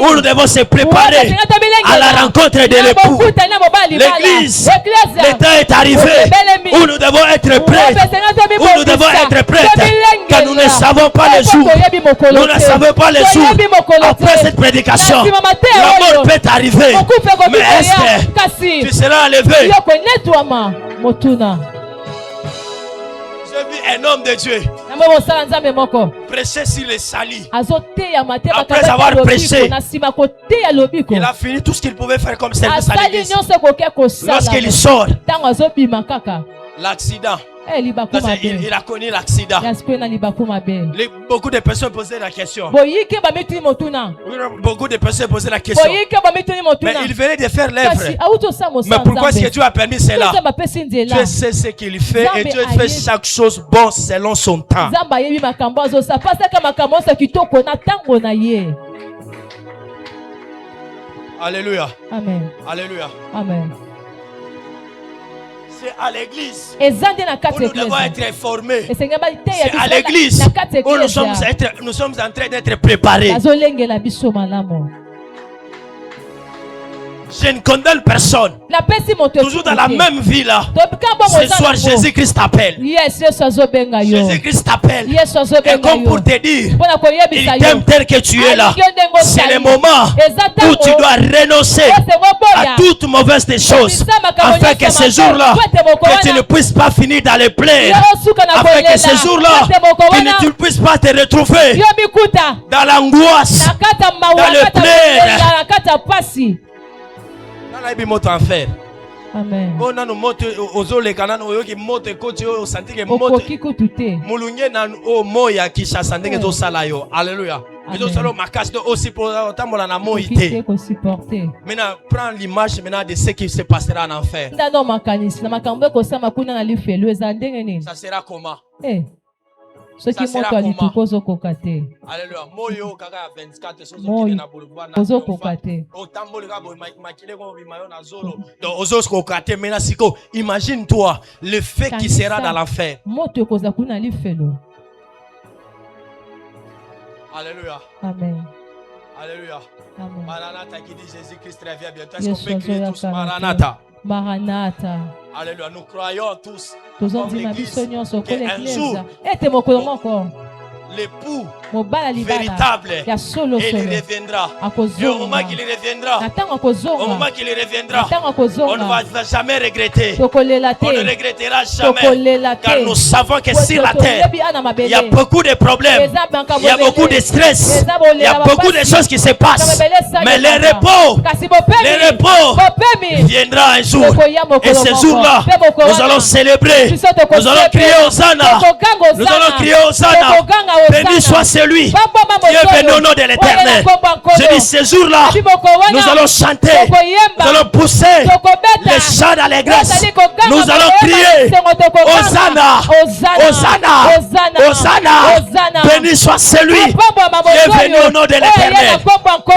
B: où nous devons se préparer à la rencontre de l'époux. L'église, le temps est arrivé où nous devons être prêts, où nous devons être prêts, car nous ne savons pas les jours. Nous ne savons pas les jours. Après cette prédication, la mort peut arriver. Mais est-ce que tu seras enlevé? J'ai vu un homme de Dieu prêcher sur le salut. Après avoir prêché, il a fini tout ce qu'il pouvait faire comme service à l'église. Lorsqu'il sort, l'accident. Il a connu l'accident. Beaucoup de personnes posaient la question. Beaucoup de personnes posaient la question. Mais il venait de faire l'œuvre. Mais pourquoi est-ce que Dieu a permis cela? Dieu sait ce qu'il fait et Dieu fait chaque chose bon selon son temps. Alléluia.
C: Amen.
B: Alléluia.
C: Amen.
B: C'est à l'église
C: où
B: nous devons être formés. C'est à
C: à
B: l'église où nous sommes en train d'être préparés. Je ne condamne personne. Toujours dans la même vie là. Ce soir, Jésus-Christ t'appelle. Jésus-Christ t'appelle. Et comme pour te dire, il t'aime tel que tu es là. C'est le moment où tu dois renoncer à toute mauvaise des choses. Afin que ce jour-là, que tu ne puisses pas finir dans les plaies. Afin que ce jour-là, tu ne puisses pas te retrouver dans l'angoisse, dans le plaies.
C: Amen.
B: Alléluia. Maintenant, prends l'image de ce qui se passera en enfer. Ça sera comment?
C: Soki moto alitukoza okoka te.
B: Alléluia. Moyo kaka ya 24 sozo
C: Moyo.
B: na boulevard na.
C: Ozo okoka te.
B: Otamboli ka boy makile ko bimayo na zolo. Donc ozo okoka te maintenant siko imagine toi le fait qui sera dans l'enfer.
C: Moto ekoza kuna lifelo.
B: Alléluia.
C: Amen.
B: Alléluia.
C: Amen.
B: Maranatha qui dit Jésus-Christ revient bientôt. Est-ce qu'on peut crier tous Maranatha?
C: Maranatha.
B: Alléluia. Nous croyons tous
C: qu'un jour,
B: l'époux véritable, et il reviendra. Et au moment qu'il reviendra, on ne va jamais regretter. On ne regrettera jamais. Car nous savons que sur la terre, il y a beaucoup de problèmes, il y a beaucoup de stress, il y a beaucoup de choses qui se passent. Mais le repos viendra un jour. Et ce jour-là, nous allons célébrer. Nous allons crier Hosanna. Nous allons crier Hosanna. Béni soit celui qui est venu au nom de l'Éternel. Je dis ce jour-là, nous allons chanter, nous allons pousser les chants d'allégresse. Nous allons crier Hosanna, Hosanna, Hosanna. Béni soit celui qui est venu au nom de l'Éternel.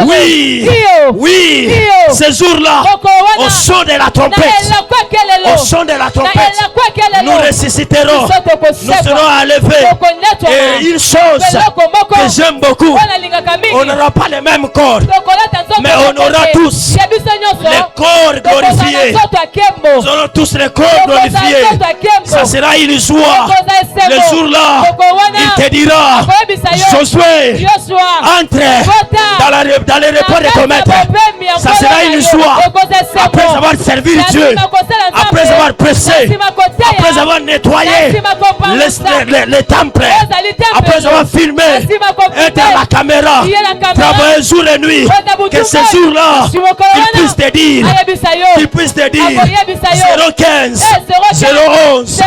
B: Oui, oui, ce jour-là, au son de la trompette, au son de la trompette, nous ressusciterons, nous serons enlevés. Et une chose que j'aime beaucoup, on n'aura pas le même corps, mais on aura tous les corps glorifiés. Nous aurons tous les corps glorifiés. Ça sera une joie. Le jour-là, il te dira, Josué, entre dans les repos de ton maître. Ça sera une joie. Après avoir servi Dieu, après avoir pressé, après avoir nettoyé les temples, après avoir filmé, être à la caméra, travailler jour et nuit, que ce jour-là, il puisse te dire, 015, 011,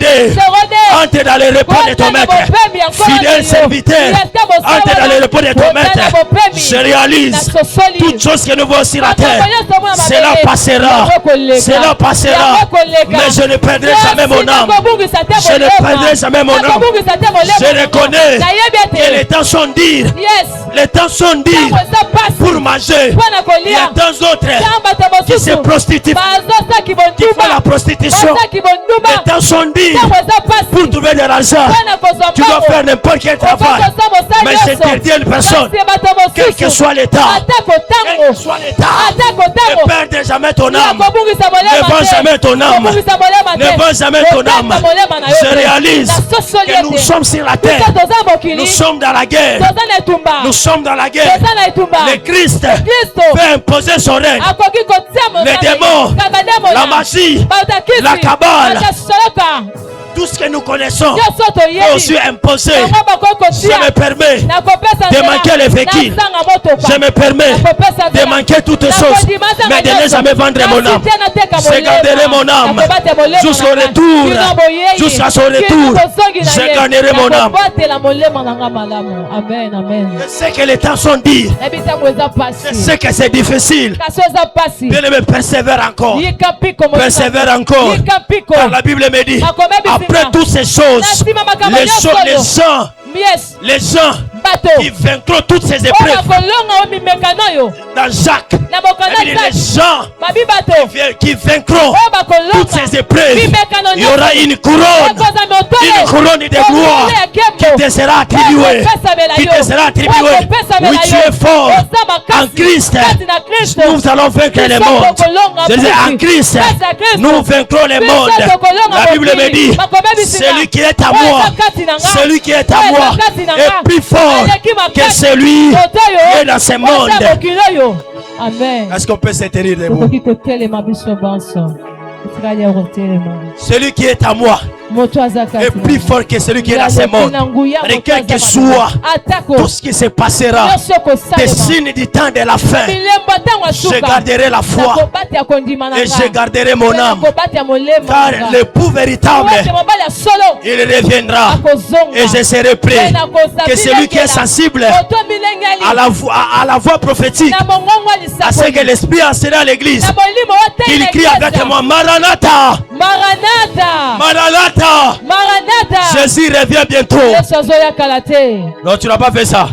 B: 02, entre dans les repos de ton maître. Fidèle serviteur, entre dans les repos de ton maître. Je réalise toutes choses que nous voyons sur la terre. Cela passera, cela passera, mais je ne perdrai jamais mon âme. Je ne perdrai jamais mon âme. Je reconnais que les temps sont durs. Les temps sont durs pour manger. Il y a tant d'autres qui se prostituent, qui font la prostitution. Les temps sont durs pour trouver de l'argent. Tu dois faire n'importe quel travail. Mais j'interdis à une personne, quel que soit l'état, ne perdre jamais ton âme. Ne vends jamais ton âme. Ne vends jamais ton âme. Je réalise que nous sommes sur la terre. Nous sommes dans la guerre. Nous sommes dans la guerre. Le Christ fait imposer son règne. Les démons, la magie, la cabale, tout ce que nous connaissons est aussi imposé. Je me permets de manquer les véhicules. Je me permets de manquer toutes choses, mais de ne jamais vendre mon âme. Je garderai mon âme jusqu'au retour. Jusqu'à son retour, je garderai mon âme. Je sais que les temps sont durs. Je sais que c'est difficile. Bien aimé, persévère encore. Persévère encore. Car la Bible me dit, après toutes ces choses, les gens qui vaincront toutes ces épreuves. Dans Jacques, les gens qui vaincront toutes ces épreuves, il y aura une couronne de gloire qui te sera attribuée. Oui, tu es fort. En Christ, nous allons vaincre les mondes. En Christ, nous vaincrons les mondes. La Bible me dit, celui qui est à moi, celui qui est à moi est plus fort que celui qui est dans ce monde.
C: Amen.
B: Est-ce qu'on peut se tenir debout? Celui qui est à moi est plus fort que celui qui est dans ce monde. Et quel que soit tout ce qui se passera, des signes du temps de la fin, je garderai la foi et je garderai mon âme. Car le pou véritable, il reviendra et je serai prêt. Que celui qui est sensible à la voix prophétique, à ce que l'Esprit a enseigné à l'église, qu'il crie avec moi, Maranatha, Maranatha, Maranatha, Jésus revient bientôt. Non, tu n'as pas fait ça.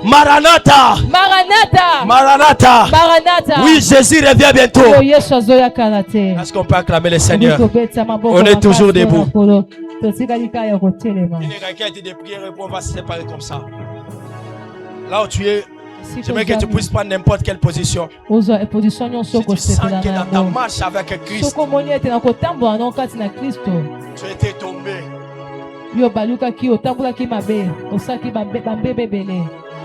B: Maranatha, Maranatha, Maranatha, Maranatha. Oui, Jésus revient bientôt. Est-ce qu'on peut acclamer le Seigneur? On est toujours debout. Il y a quelqu'un qui dit des prières et on va se séparer comme ça. Là où tu es, j'aimerais que tu puisses prendre n'importe quelle position. Si tu sens que dans ta marche avec Christ, tu étais tombé. Il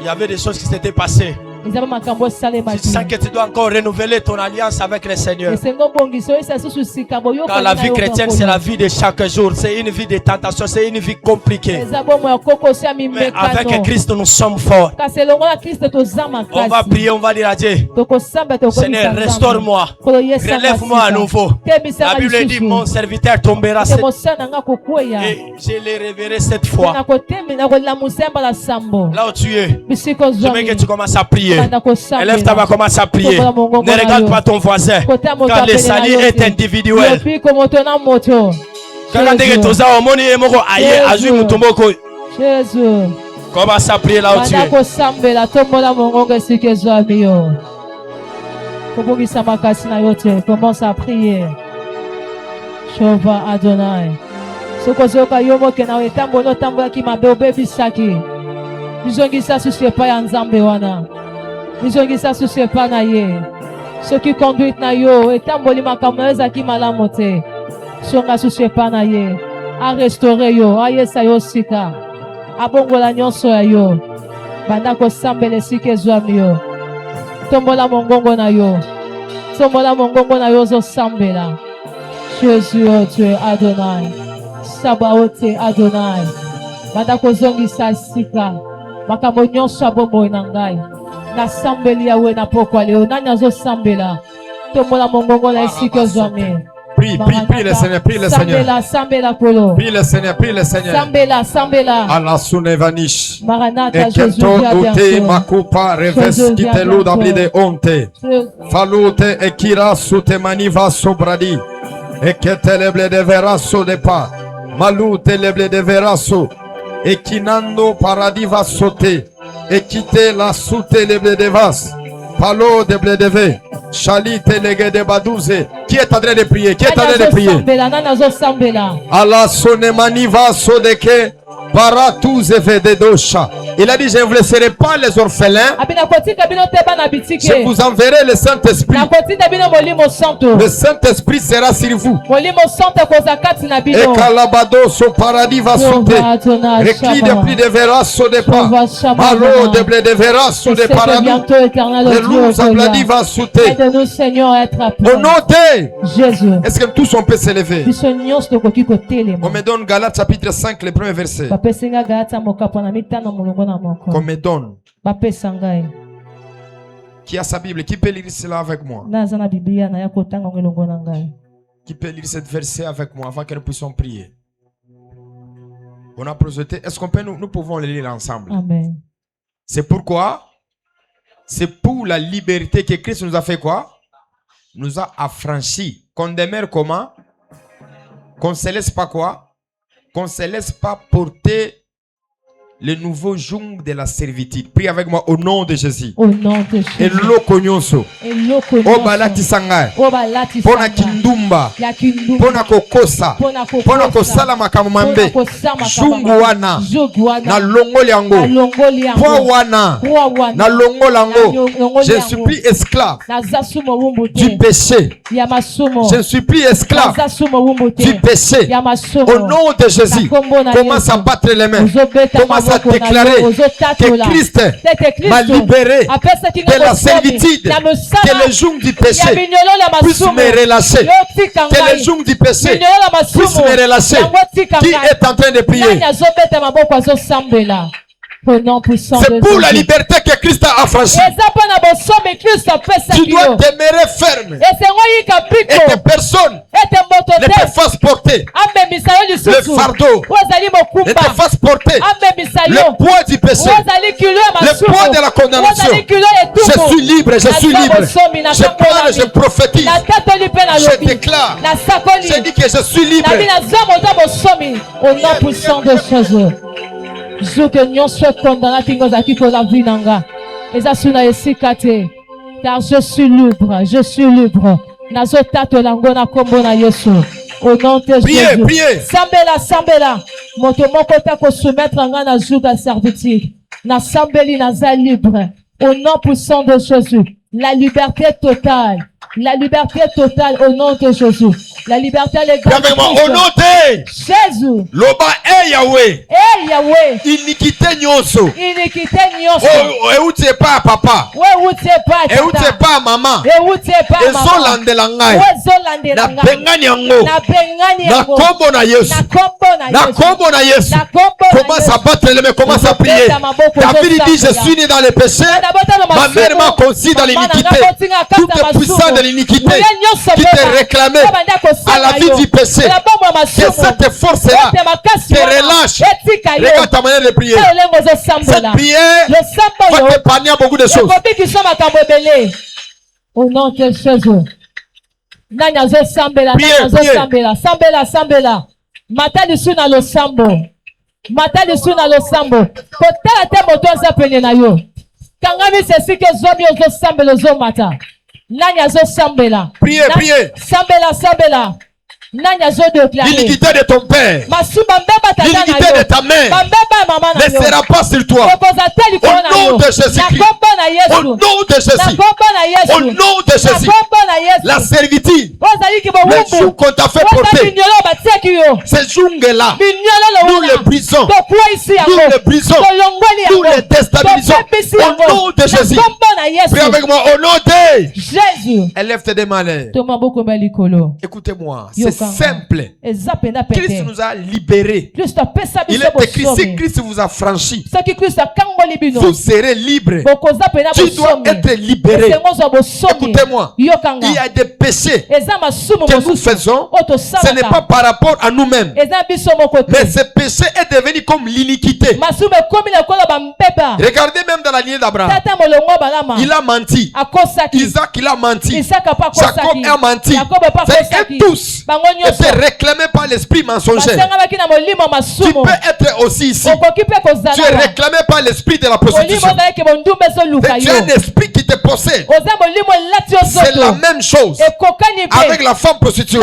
B: y avait des choses qui s'étaient passées. Si tu sens que tu dois encore renouveler ton alliance avec le Seigneur. Car la vie chrétienne, c'est la vie de chaque jour. C'est une vie de tentation, c'est une vie compliquée. Mais avec Christ, nous sommes forts. On va prier, on va dire à Dieu, Seigneur, restaure-moi, relève-moi à nouveau. La Bible dit, mon serviteur tombera et je le reverrai cette fois. Là où tu es, je veux que tu commences à prier. Élève ta main, commence à prier. Ne regarde pas ton voisin, car le salut est individuel. Commence à prier là où tu es.
C: Commence à prier. Shova Adonai. Sokozoka yomo kena wetambo no tambo ki mabe bisaki. Bizongisa susiepa ya nzambe wana. Bizongisa susiepa na ye. Ce qui conduit na yo etamboli makambo ezaki malamu te. Songa susiepa na ye. A restaurer yo, a yesa yo sika. Abongola nyonso ya yo. Banda ko sambele sike zwami yo. Tombola mongongo na yo. Tombola mongongo na yo zo sambela. Jésus, oh Dieu, Adonai. Sabaote Adonai. Badako zongi sasika. Makambo nyonso abombo na ngai. Na sambeli yawe na pokwa leo. Nani azo sambela. Tombola mongongo na esike zwami.
D: Prie le Seigneur, prie le Seigneur.
C: Sambela kolo.
D: Prie le Seigneur, prie le Seigneur.
C: Sambela.
D: Allah sunevanish.
C: Maranatha, Jésus
D: ute makupa reves kitelu dabide onte. Falute ekira sute maniva sobradi. Eketeleble de veraso de pa. Malute leble de veraso. Ekinando paradiva sote. Ekite la sute leble de vas. Palo de bledeve. Chalite lege de badouze. Qui est en train de prier? Qui est en train de prier? Allah sonemani va sodeke. Il a dit, je ne vous laisserai pas les orphelins. Je vous enverrai le Saint-Esprit. Le Saint-Esprit sera sur vous. Et Calabado, son paradis va sauter. Réclit de plus de verras sur des pas. Malo de blé de verras sur des paradis. Le loup zabladi va sauter. Au nom de Jésus. Est-ce que tous on peut s'élever? On me donne Galates chapitre 5, le premier verset. Qu'on me donne. Qui a sa Bible? Qui peut lire cela avec moi? Qui peut lire cette verset avec moi avant que nous puissions prier? On a projeté. Est-ce qu'on peut nous pouvons le lire ensemble?
C: Amen.
D: C'est pourquoi? C'est pour la liberté que Christ nous a fait quoi? Nous a affranchis. Qu'on demeure comment? Qu'on ne se laisse pas quoi? Qu'on ne se laisse pas porter Le nouveau joug de la servitude. Prie avec moi au nom de Jésus.
C: Au nom de Jésus.
D: Eloko nyonso. Obalati sangai. Pona kindumba. Pona kokosa. Pona kosala makambo mambe. Jungu wana. Na longoli yango. Poa wana. Na longoli yango. Je ne suis plus esclave du péché. Je ne suis plus esclave du péché. Au nom de Jésus, commence à battre les mains. Commence à déclarer que Christ m'a libéré de la servitude. Que le joug du péché puisse me relâcher. Que le joug du péché puisse me relâcher. Qui est en train de prier? C'est pour la liberté que Christ a affranchi. Tu dois demeurer ferme. Et que personne ne te fasse porter le fardeau, ne te fasse porter le poids du péché, le poids de la condamnation. Je suis libre, je suis libre. Je parle, je prophétise, je déclare, je dis que je suis libre.
C: Au nom puissant de Jésus. Car je suis libre, je suis libre. Au nom de Jésus.
D: Priez.
C: Sambela. Motomoko tako soumettre nga na joug à servitude. Na sambeli naza libre. Au nom puissant de Jésus. La liberté totale. La liberté totale au nom de Jésus. La liberté légale.
D: Au nom de
C: Jésus.
D: Loba Yahweh.
C: Yahweh.
D: Iniquité nyonso.
C: Iniquité nyonso.
D: Oh, tu es pas papa.
C: Ouais, tu es pas
D: tata. Tu es pas maman.
C: Tu es pas maman.
D: Ezolandela ngai. Na bengani yango. Na kombo na Yesu. Na kombo na Yesu. Commence à battre les mains, commence à prier. David dit, je suis né dans le péché. Ma mère m'a conçu dans l'iniquité. Tout est puissant de l'iniquité qui te réclamait à la vie du péché. Que cette force-là te relâche. Regarde ta manière de prier. Cette prière va t'épargner beaucoup de choses.
C: Au nom de Jésus. Sambela. Matalisuna lo sambo. Kotala te moto za pene na yo. Kangami sesi ke zomi ozo sambela zo mata. Nani azo sambela.
D: Priez.
C: Sambela.
D: L'iniquité de ton père, l'iniquité de ta mère ne sera pas sur toi. Au nom de Jésus-Christ. Au nom de Jésus. Au nom de Jésus. La servitude, le joug qu'on t'a fait porter, ces joug-là, nous les brisons. Nous les brisons. Nous les déstabilisons. Au nom de Jésus. Prie avec moi. Au nom de
C: Jésus.
D: Élève tes mains. Écoutez-moi. C'est simple. Christ nous a libérés. Il est écrit, si Christ vous a franchi, vous serez libre. Tu dois être libéré. Écoutez-moi, il y a des péchés que nous faisons. Ce n'est pas par rapport à nous-mêmes, mais ce péché est devenu comme l'iniquité. Regardez même dans la lignée d'Abraham, il a menti. Isaac, il a menti. Jacob a menti. C'est tous étaient réclamés par l'esprit mensonger. Tu peux être aussi ici. Tu es réclamé par l'esprit de la prostitution. Tu as un esprit qui te possède. C'est la même chose avec la femme prostituée.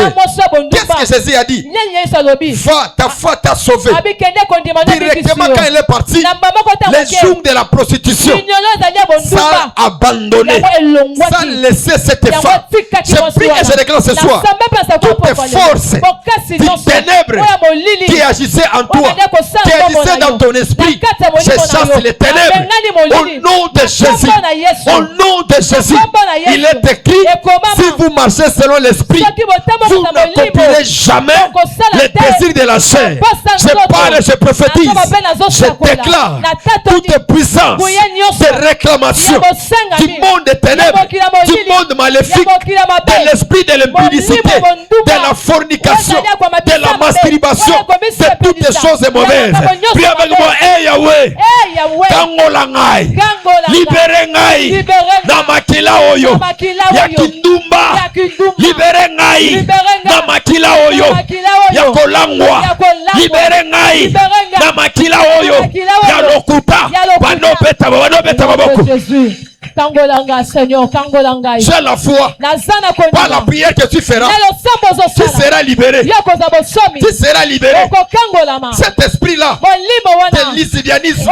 D: Qu'est-ce que Jésus a dit? Va, ta foi t'a sauvé. Directement quand elle est partie, les jours de la prostitution, ça a abandonné, ça a laissé cette femme. Je prie et je déclare ce soir, toutes les forces des ténèbres qui agissaient en toi, qui agissaient dans ton esprit, je chasse les ténèbres au nom de Jésus. Au nom de Jésus, il est écrit, si vous marchez selon l'esprit, vous n'accomplirez jamais les désirs de la chair. Je parle, je prophétise, je déclare toute puissance de réclamation du monde des ténèbres, du monde maléfique, de l'esprit de l'impudicité, de la fornication, de la masturbation, de toutes les choses mauvaises. Prie avec moi, hey Yahweh, Kangolangai, libérengai, Namakila Oyo, Yakindumba, libérengai, Namakila Oyo, Yakolangwa, libérengai, Namakila Oyo, Yalokuta, Banobeta, Banobeta Baboko. J'ai la foi. Par la prière que tu feras, tu seras libéré. Tu seras libéré. Cet esprit-là de l'isilianisme,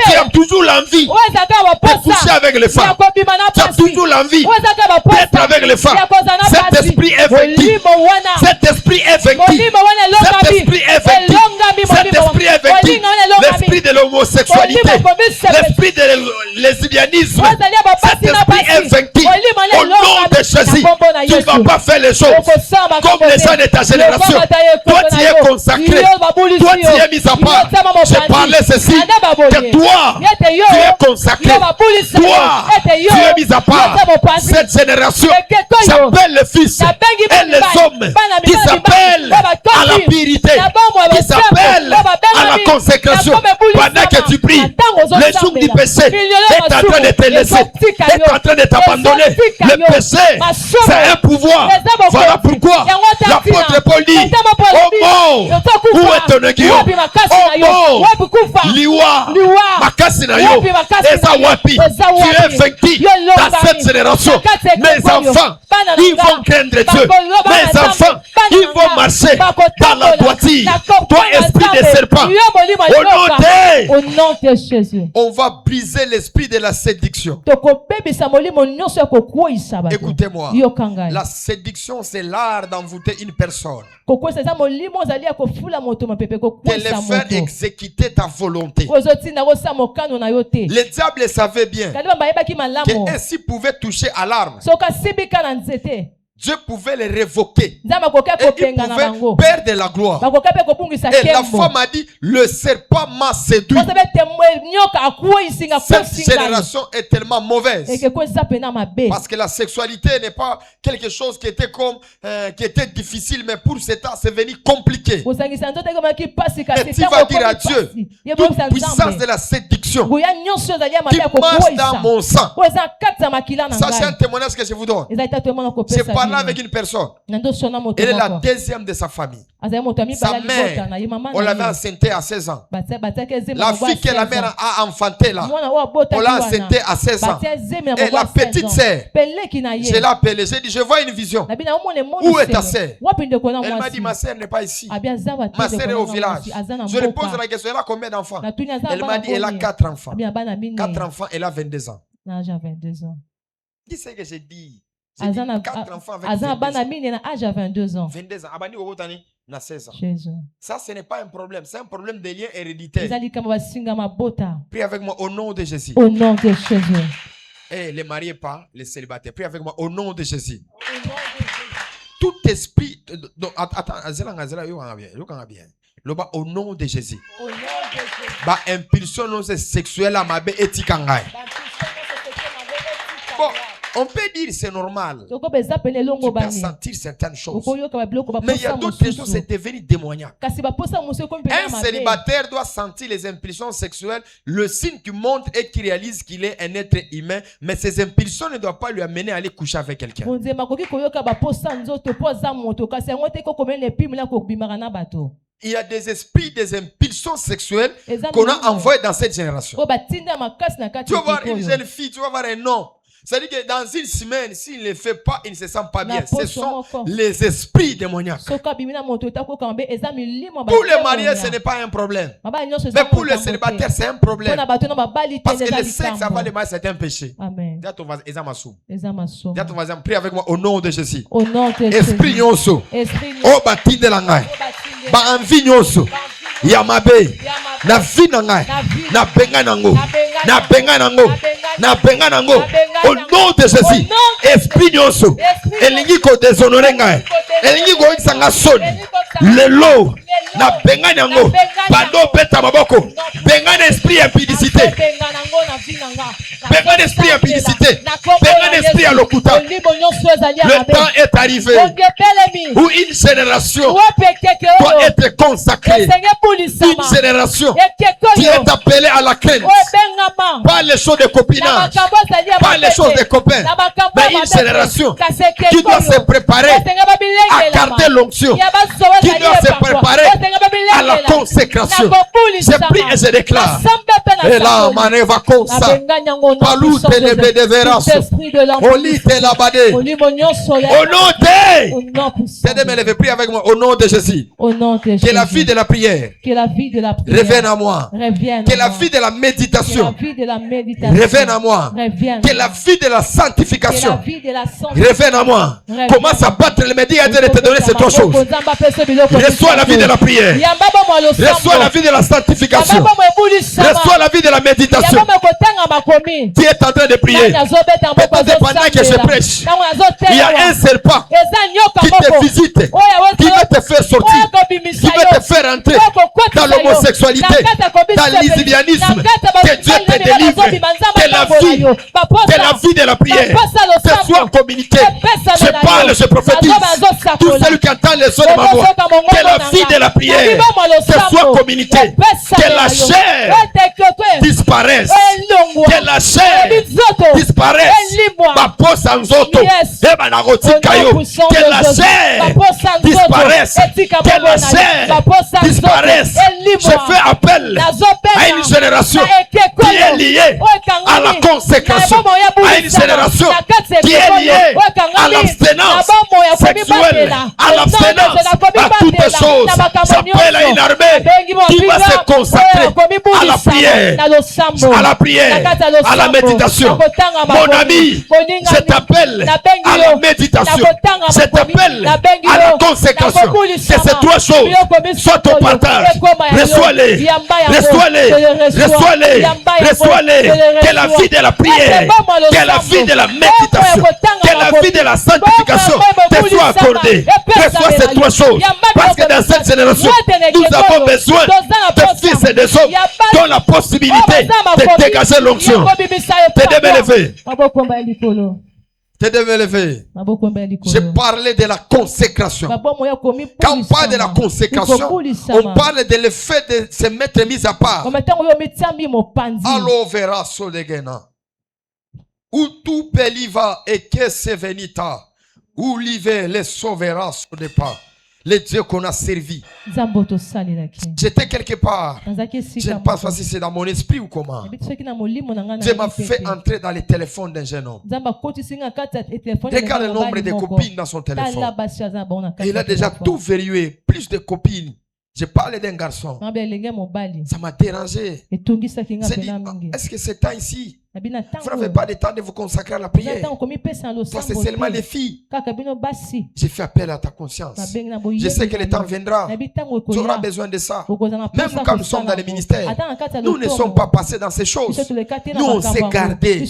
D: tu as toujours l'envie de coucher avec les femmes. Tu as toujours l'envie d'être avec les femmes. Cet esprit est vaincu. Cet esprit est vaincu. Cet esprit est vaincu. Cet esprit est vaincu. L'esprit de l'homosexualité, l'esprit de l'isilianisme. Cet esprit est vaincu. Au nom de Jésus, tu ne vas pas faire les choses comme les gens de ta génération. Toi, tu es consacré. Toi, tu es mis à part. Je parlais ceci. Que toi, tu es consacré. Toi, tu es mis à part. Cette génération s'appelle les fils et les hommes qui s'appellent à la purité, qui s'appellent à la consécration. Pendant que tu pries, le joug du péché est en train de te laisser, est en train de t'abandonner. Le péché, c'est un pouvoir. Voilà pourquoi l'apôtre Paul dit: oh mon, où est ton aiguillon? Oh mon, liwa, makasi na yo, eza wapi? Tu es vaincu dans cette génération. Mes enfants, ils vont craindre Dieu. Mes enfants, ils vont marcher dans la droiture. Toi, esprit de serpent, au nom de Jésus, on va briser l'esprit de la séduction. Écoutez-moi, la séduction, c'est l'art d'envoûter une personne, de le faire exécuter ta volonté. Le diable savait bien que s'il pouvait toucher à l'arme, Dieu pouvait les révoquer. Et il pouvait perdre la gloire. Et la femme a dit: le serpent m'a séduit. Cette génération est tellement mauvaise. Parce que la sexualité n'est pas quelque chose qui était qui était difficile, mais pour cet temps, c'est devenu compliqué. Et tu vas dire à Dieu: toute puissance de la séduction qui marche dans mon sang. Ça, c'est un témoignage que je vous donne. C'est pas avec une personne. Elle est la deuxième de sa famille. Sa mère, on l'avait enceintée à 16 ans. La fille que la mère a enfantée là, on l'a enceintée à 16 ans. Et la petite sœur, je l'ai appelée, j'ai dit: je vois une vision. Où est ta sœur? Elle m'a dit: ma sœur n'est pas ici. Ma sœur est au village. Je lui pose la question: elle a combien d'enfants? Elle m'a dit: elle a 4 enfants. 4 enfants, elle a 22 ans. Dis ce que j'ai dit. 4 enfants avec 22 ans. 22 ans. Abani Ogotani na 16 ans. Ça, ce n'est pas un problème. C'est un problème de lien héréditaire. Prie avec moi au nom de Jésus.
C: Au nom de Jésus.
D: Et les mariés pas, les célibataires. Prie avec moi au nom de Jésus. Tout esprit. Attends, au nom de Jésus. Ba impulsion sexuelle à ma bé etikangai. Bon. On peut dire c'est normal. Tu peux sentir certaines choses. Mais il y a d'autres choses, c'est devenu démoniaque. Un célibataire doit sentir les impulsions sexuelles. Le signe qui montre et qui réalise qu'il est un être humain. Mais ces impulsions ne doivent pas lui amener à aller coucher avec quelqu'un. Il y a des esprits, des impulsions sexuelles qu'on a envoyés dans cette génération. Tu vas voir une jeune fille, tu vas voir un homme. C'est-à-dire que dans une semaine, s'il ne le fait pas, il ne se sent pas bien. Ce sont les esprits démoniaques. Pour les mariés, ce n'est pas un problème. Mais pour les célibataires, c'est un problème. Parce que le sexe avant le mariage, c'est un péché. Dis à ton voisin, prie avec moi au nom de Jésus. Esprit nyonso. Oh, bati de la ngai. Ba envie nyonso. Yamabe. Na vie na ngai. Na benga nango. Na benga nango. Na benga nango. Au nom de Jésus, esprit nyonso, elingi ko déshonorer ngai, elingi ko isanga soni, lelo, Na bengani yango. Bando peta maboko. Bengani esprit impudicité. Bengani esprit impudicité. Bengani esprit à lokuta. Le temps est arrivé où une génération doit être consacrée. Une génération qui est appelée à la crainte. Pas les choses de copinage, pas les choses de copains, mais une génération qui doit se préparer à garder l'onction, qui doit se préparer à la consécration. J'ai pris et je déclare. Et là, maneva konsa, palute le de veras, olite la bade, au nom de, c'est de me lever, prie avec moi, au nom de Jésus. Que la vie de la prière revienne à moi. Que la vie de la méditation revienne à moi. Que la vie de la sanctification revienne à moi. Commence à battre le médias de te donner ces trois choses. Reçois la vie de la prière. Reçois la vie de la sanctification. Reçois la vie de la méditation. Tu es en train de prier. Peut-être pendant que je prêche, il y a un serpent qui te visite, qui veut te faire sortir, qui veut te faire entrer dans l'homosexualité, dans l'isbianisme. Que Dieu te délivre. Que la vie de la prière te soit communiquée. Je parle, je prophétise. Tout celui qui entend les sons de ma voix, que la vie de la prière te soit communiquée. Que la chair disparaisse. Que la chair disparaisse. Ma peau sans auto. Que la chair disparaisse. Que la chair disparaisse. Je fais appel à une génération qui est liée à la consécration, à une génération qui est liée à l'abstinence sexuelle, à l'abstinence, à toutes les choses. J'appelle à une armée qui va se consacrer à la prière, à la méditation. Mon ami, je t'appelle à la méditation, je t'appelle à la consécration. Que ces trois choses soient ton partage. Reçois-les, reçois-les, reçois-les, reçois-les. Que la vie de la prière, que la vie de la méditation, que la vie de la sanctification te soit accordée. Reçois ces trois choses. Parce que dans cette génération, nous avons besoin de fils et de hommes qui ont la possibilité de dégager l'onction. Te devais lever. Te devais lever. J'ai parlé de la consécration. Quand on parle de la consécration, on parle de l'effet de se mettre mis à part. Allo verra solegena. Où tout peliva et que se venita. Où l'hiver les sauvera sur des pas. Les dieux qu'on a servis. J'étais quelque part. Je ne sais pas si c'est dans mon esprit ou comment. Dieu m'a fait entrer dans les téléphones d'un jeune homme. Regarde le nombre de copines dans son téléphone. Et il a déjà tout verrouillé. Plus de copines. J'ai parlé d'un garçon. Ça m'a dérangé. J'ai dit, est-ce que c'est temps ici? Vous n'avez pas le temps de vous consacrer à la prière. Parce que c'est seulement les filles. J'ai fait appel à ta conscience. Je sais que le temps viendra. Tu auras besoin de ça. Même quand nous sommes dans les ministères, nous ne sommes pas passés dans ces choses. Nous, on s'est gardés.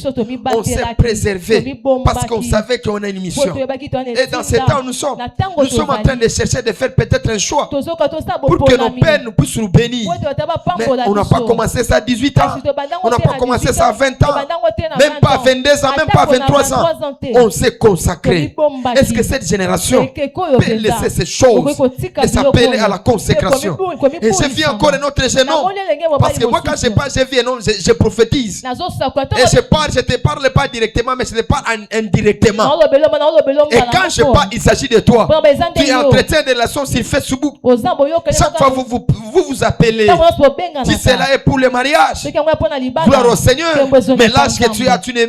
D: On s'est préservés. Parce qu'on savait qu'on a une mission. Et dans ce temps où nous sommes en train de chercher de faire peut-être un choix pour que nos pères nous puissent nous bénir. Mais on n'a pas commencé ça à 18 ans. On n'a pas commencé ça à 20 ans. Même pas 22 ans, même pas 23 ans. On s'est consacré. Est-ce que cette génération peut laisser ces choses et s'appeler à la consécration? Et je vis encore un autre jeune homme. Parce que moi, quand je parle, je vis un homme, je prophétise. Et je ne te parle pas directement, mais je te parle indirectement. Et quand je parle, il s'agit de toi. Tu entretiens des relations sur Facebook. Chaque fois, vous appelez. Si cela est pour le mariage, gloire au Seigneur. Mais l'âge que tu as, tu ne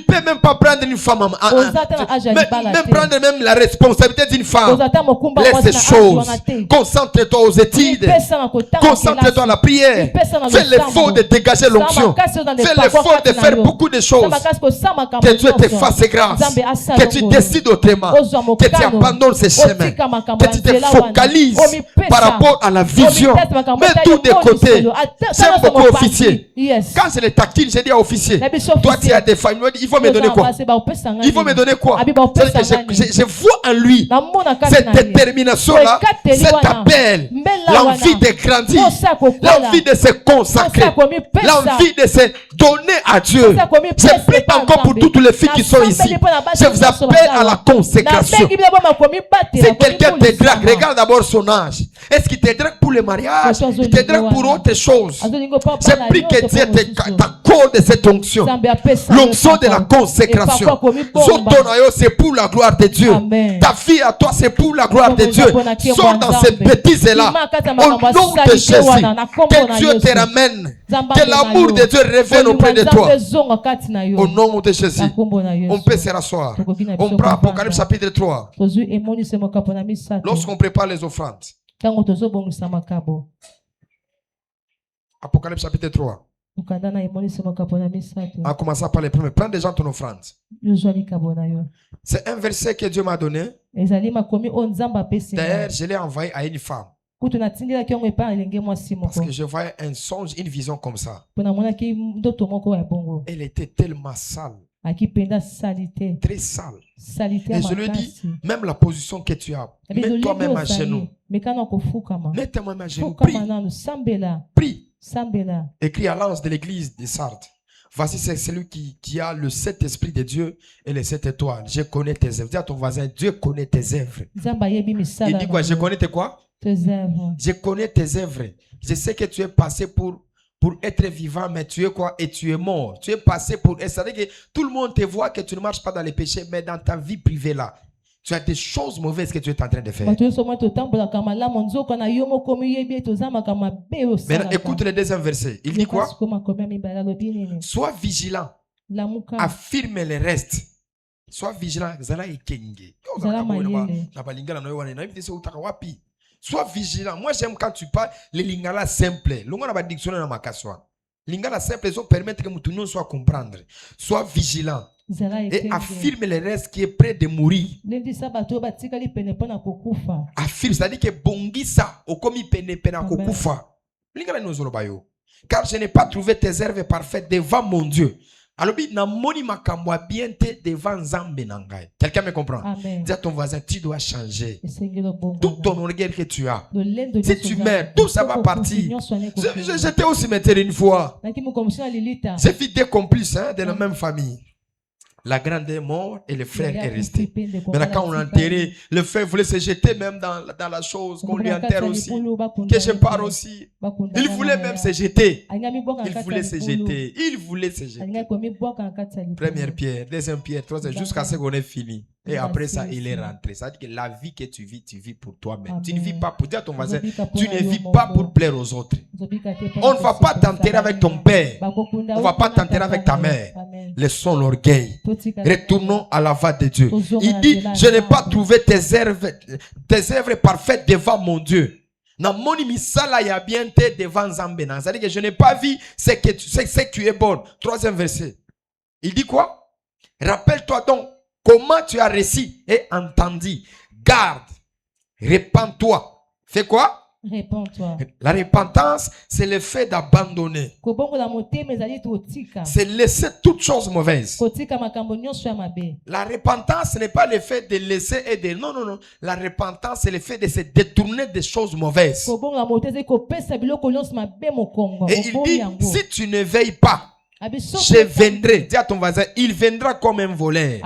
D: peux même pas prendre une femme. Même prendre même la responsabilité d'une femme. Laisse ces choses. Concentre-toi aux études. Concentre-toi à la prière. Fais l'effort de dégager l'onction. Fais l'effort de faire beaucoup de choses. Que Dieu te fasse grâce. Que tu décides autrement. Que tu abandonnes ces chemins. Que tu te focalises par rapport à la vision. Mets tout de côté. J'aime beaucoup officier. Quand c'est les tactiques Softine, j'ai dit à officier. Toi, tu as des familles. Il faut me donner quoi? Il faut me donner quoi? Je vois en lui cette détermination-là, cet appel, l'envie de grandir, l'envie de se consacrer, l'envie de se donner à Dieu. Je prie encore pour toutes les filles qui sont ici. Je vous appelle à la consécration. C'est quelqu'un qui te drague. Regarde d'abord son âge. Est-ce qu'il te drague pour le mariage? Il te drague pour autre chose? Je prie que Dieu t'accorde cette onction. L'onction de la consécration. C'est pour la gloire de Dieu. Ta fille à toi, c'est pour la gloire de Dieu. Sors dans ces bêtises-là. Au nom de Jésus. Que Dieu te ramène. Que l'amour de Dieu revienne auprès de toi. Au nom de Jésus. On peut se rasseoir. On prend Apocalypse chapitre 3. Lorsqu'on prépare les offrandes. Apocalypse chapitre 3. En commençant par les premiers. Prends déjà ton offrande. C'est un verset que Dieu m'a donné. D'ailleurs, je l'ai envoyé à une femme. Parce que je voyais un songe, une vision comme ça. Elle était tellement sale. Très sale. Et je lui dis, même la position que tu as, mets toi-même à genoux. Mets-toi même à genoux. Prie. Écrit à l'ange de l'église de Sardes. Voici c'est celui qui a le Saint-Esprit de Dieu et les 7 étoiles. Je connais tes œuvres. Dis à ton voisin, Dieu connaît tes œuvres. Il dit quoi? Je connais tes quoi? Je connais tes œuvres. Je sais que tu es passé pour être vivant, mais tu es quoi? Et tu es mort. Tu es passé pour... C'est-à-dire que tout le monde te voit que tu ne marches pas dans les péchés, mais dans ta vie privée là, tu as des choses mauvaises que tu es en train de faire. Maintenant, écoute le deuxième verset. Il dit quoi? Sois vigilant. Affirme le reste. Sois vigilant. Sois vigilant. Moi, j'aime quand tu parles les lingala simple. L'on a dictionnaire dans ma kaswa. Lingala simple, ça permet que tout le monde soit comprendre. Sois vigilant. Et affirme le reste qui est prêt de mourir. Affirme, c'est-à-dire que bongisa okomi pene pena kokufa. Lingala nozolo bayo. Car je n'ai pas trouvé tes œuvres parfaites devant mon Dieu. Alors, quelqu'un me comprend? Dis à ton voisin, tu dois changer. Tout ton orgueil que tu as. Si tu meurs, tout ça va partir. J'étais au cimetière une fois. J'ai vu des complices de la même famille. La grande est morte et le frère est resté. Maintenant, quand on a enterré, le frère voulait se jeter même dans la chose, qu'on lui enterre aussi. Que je pars aussi. Il voulait même se jeter. Il voulait se jeter. Il voulait se jeter. Première pierre, deuxième pierre, troisième, jusqu'à ce qu'on ait fini. Et après ça, il est rentré. Ça veut dire que la vie que tu vis pour toi-même. Tu ne vis pas pour dire à ton voisin, tu ne vis pas pour plaire aux autres. On ne va pas t'enterrer avec ton père. On ne va pas t'enterrer avec ta mère. Laissons l'orgueil. Retournons à la voie de Dieu. Il dit, je n'ai pas trouvé tes œuvres parfaites devant mon Dieu. C'est-à-dire que je n'ai pas vu ce que tu es bon. Troisième verset. Il dit quoi? Rappelle-toi donc comment tu as reçu et entendu. Garde. Répands-toi. Fais quoi?
B: Répands-toi.
D: La repentance, c'est le fait d'abandonner. C'est laisser toutes choses mauvaises. La repentance, ce n'est pas le fait de laisser et de... Non, non, non. La repentance, c'est le fait de se détourner des choses mauvaises. Et il dit, si tu ne veilles pas, je viendrai. Dis à ton voisin, il viendra comme un voleur.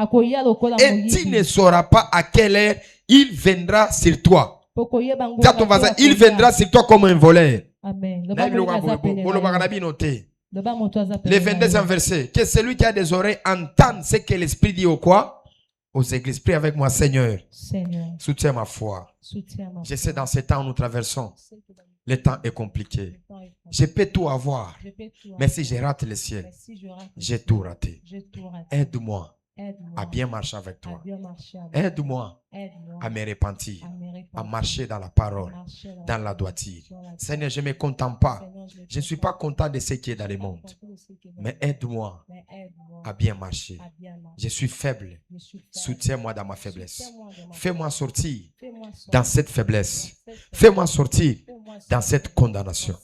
D: Et tu ne sauras pas à quelle heure il viendra sur toi. Dis à ton voisin, il viendra sur toi comme un voleur.
B: Amen.
D: Le 22e verset. Que celui qui a des oreilles entende ce que l'Esprit dit au quoi? Aux églises. Prie avec moi, Seigneur. Soutiens ma foi. Je sais dans ces temps où nous traversons, le temps est compliqué. Je peux tout avoir. Mais si je rate le ciel, j'ai tout raté. Aide-moi à bien marcher avec toi. Aide-moi à me repentir, à marcher dans la parole, dans la droiture. Seigneur, je ne me contente pas. Je ne suis pas content de ce qui est dans le monde. Mais aide-moi à bien marcher. Je suis faible. Soutiens-moi dans ma faiblesse. Fais-moi sortir dans cette faiblesse. Fais-moi sortir dans cette condamnation.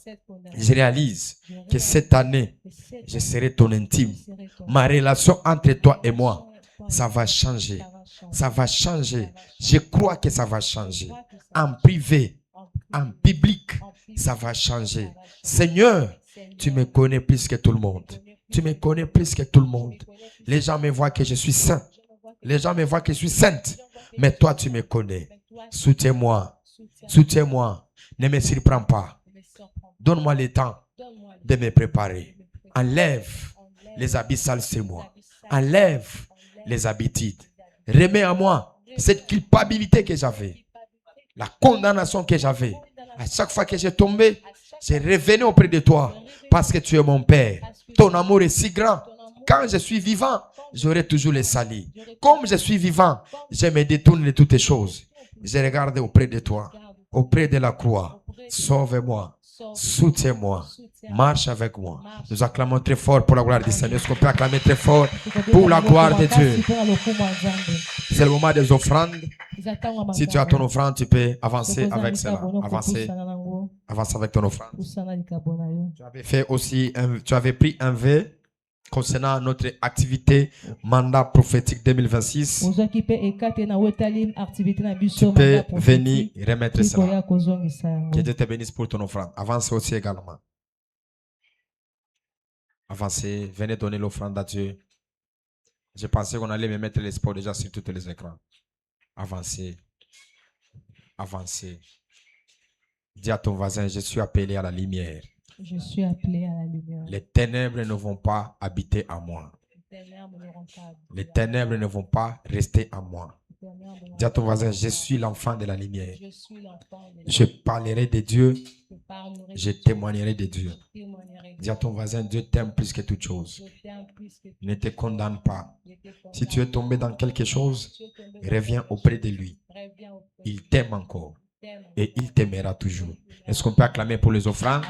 D: Je réalise que cette année, je serai ton intime. Ma relation entre toi et moi, ça va changer. Ça va changer. Je crois que ça va changer. En privé, en public, ça va changer. Seigneur, tu me connais plus que tout le monde. Tu me connais plus que tout le monde. Les gens me voient que je suis saint. Les gens me voient que je suis sainte. Mais toi, tu me connais. Soutiens-moi. Soutiens-moi. Ne me surprends pas. Donne-moi le temps de me préparer. Enlève les habits sales sur moi. Enlève les habitudes. Remets à moi cette culpabilité que j'avais. La condamnation que j'avais. À chaque fois que j'ai tombé, j'ai revenu auprès de toi. Parce que tu es mon Père. Ton amour est si grand. Quand je suis vivant, j'aurai toujours les salis. Comme je suis vivant, je me détourne de toutes les choses. Je regarde auprès de toi, auprès de la croix. Sauve-moi, soutiens-moi, marche avec moi. Nous acclamons très fort pour la gloire du Seigneur. Est-ce qu'on peut acclamer très fort pour la gloire de Dieu? C'est le moment des offrandes. Si tu as ton offrande, tu peux avancer avec cela. Avance avec ton offrande. Tu avais pris un vœu concernant notre activité mandat prophétique 2026. Tu peux venir remettre cela. Que Dieu te bénisse pour ton offrande. Avancez aussi également. Avancez, venez donner l'offrande à Dieu. Je pensais qu'on allait me mettre l'espoir déjà sur tous les écrans. Avancez. Avancez. Dis à ton voisin, je suis appelé à la lumière.
C: Je suis appelé à la lumière.
D: Les ténèbres ne vont pas habiter à moi. Les ténèbres ne vont pas rester à moi. Dis à ton voisin, je suis l'enfant de la lumière. Je parlerai de Dieu. Je témoignerai de Dieu. Dis à ton voisin, Dieu t'aime plus que toute chose. Ne te condamne pas. Si tu es tombé dans quelque chose, reviens auprès de lui. Il t'aime encore. Et il t'aimera toujours. Est-ce qu'on peut acclamer pour les offrandes?